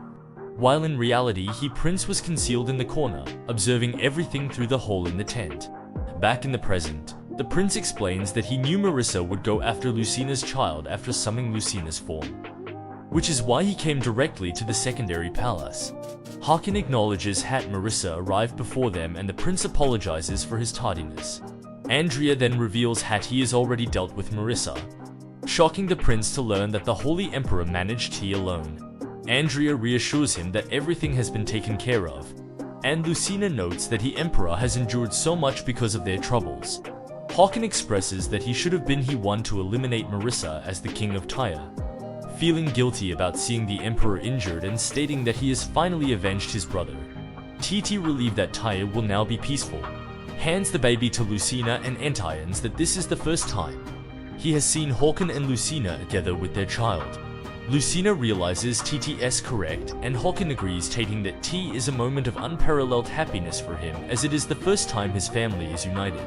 while in reality prince was concealed in the corner, observing everything through the hole in the tent. Back in the present, the prince explains that he knew Marissa would go after Lucina's child after summoning Lucina's form, which is why he came directly to the secondary palace. Harkin acknowledges that Marissa arrived before them and the prince apologizes for his tardiness. Andrea then reveals that he has already dealt with Marissa, shocking the prince to learn that the Holy Emperor managed tea alone. Andrea reassures him that everything has been taken care of, and Lucina notes that the Emperor has endured so much because of their troubles. Harkin expresses that he should have been the one to eliminate Marissa as the King of Tyre, feeling guilty about seeing the Emperor injured and stating that he has finally avenged his brother. Titi, relieved that Tyre will now be peaceful, hands the baby to Lucina and entions that this is the first time he has seen Harkin and Lucina together with their child. Lucina realizes Titi is correct, and Harkin agrees, stating that tea is a moment of unparalleled happiness for him, as it is the first time his family is united.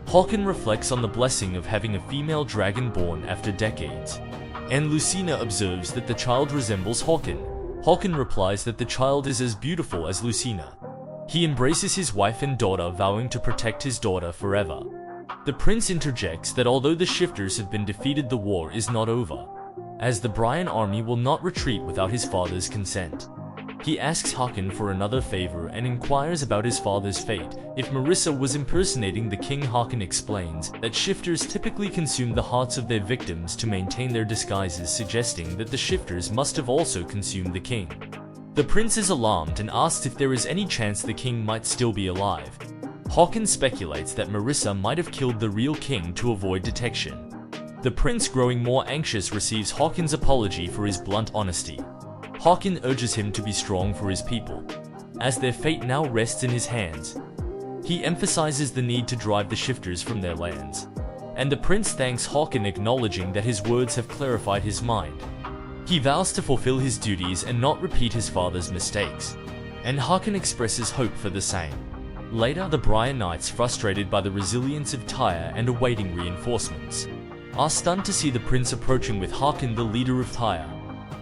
Harkin reflects on the blessing of having a female dragon born after decades, and Lucina observes that the child resembles Harkin. Harkin replies that the child is as beautiful as Lucina. He embraces his wife and daughter, vowing to protect his daughter forever. The prince interjects that although the shifters have been defeated, the war is not over, as the Brian army will not retreat without his father's consent. He asks Harkin for another favor and inquires about his father's fate. If Marissa was impersonating the king, Harkin explains that shifters typically consume the hearts of their victims to maintain their disguises, suggesting that the shifters must have also consumed the king. The prince is alarmed and asks if there is any chance the king might still be alive. Harkin speculates that Marissa might have killed the real king to avoid detection. The prince, growing more anxious, receives Harkin's apology for his blunt honesty. Harkin urges him to be strong for his people, as their fate now rests in his hands. He emphasizes the need to drive the shifters from their lands, and the prince thanks Harkin, acknowledging that his words have clarified his mind. He vows to fulfill his duties and not repeat his father's mistakes, and Harkin expresses hope for the same. Later, the Brian Knights, frustrated by the resilience of Tyre and awaiting reinforcements, are stunned to see the prince approaching with Harkin, the leader of Tyre.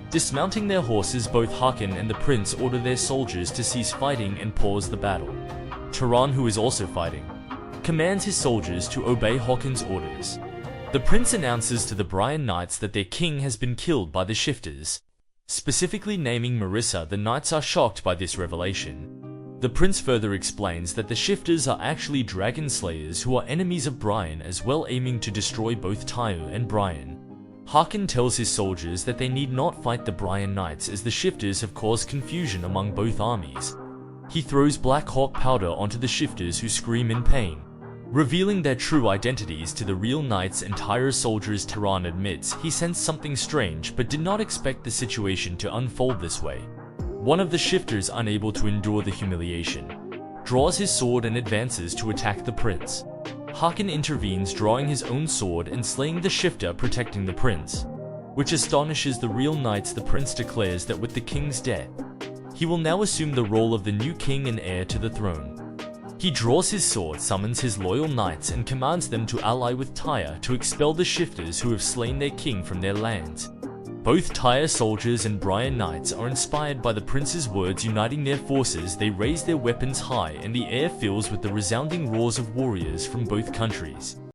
Dismounting their horses, both Harkin and the prince order their soldiers to cease fighting and pause the battle. Turan, who is also fighting, commands his soldiers to obey Harkin's orders. The prince announces to the Brian Knights that their king has been killed by the shifters, specifically naming Marissa. The knights are shocked by this revelation. The prince further explains that the shifters are actually dragon slayers who are enemies of Brian as well, aiming to destroy both Tyre and Brian. Harkin tells his soldiers that they need not fight the Brian Knights, as the shifters have caused confusion among both armies. He throws Black Hawk powder onto the shifters, who scream in pain, revealing their true identities to the real knights and Tyre's soldiers. Turan admits he sensed something strange but did not expect the situation to unfold this way. One of the shifters, unable to endure the humiliation, draws his sword and advances to attack the prince. Harkin intervenes, drawing his own sword and slaying the shifter, protecting the prince, which astonishes the real knights. The prince declares that with the king's death, he will now assume the role of the new king and heir to the throne. He draws his sword, summons his loyal knights, and commands them to ally with Tyre to expel the shifters who have slain their king from their lands. Both Tyre soldiers and Brian Knights are inspired by the prince's words. Uniting their forces, they raise their weapons high, and the air fills with the resounding roars of warriors from both countries.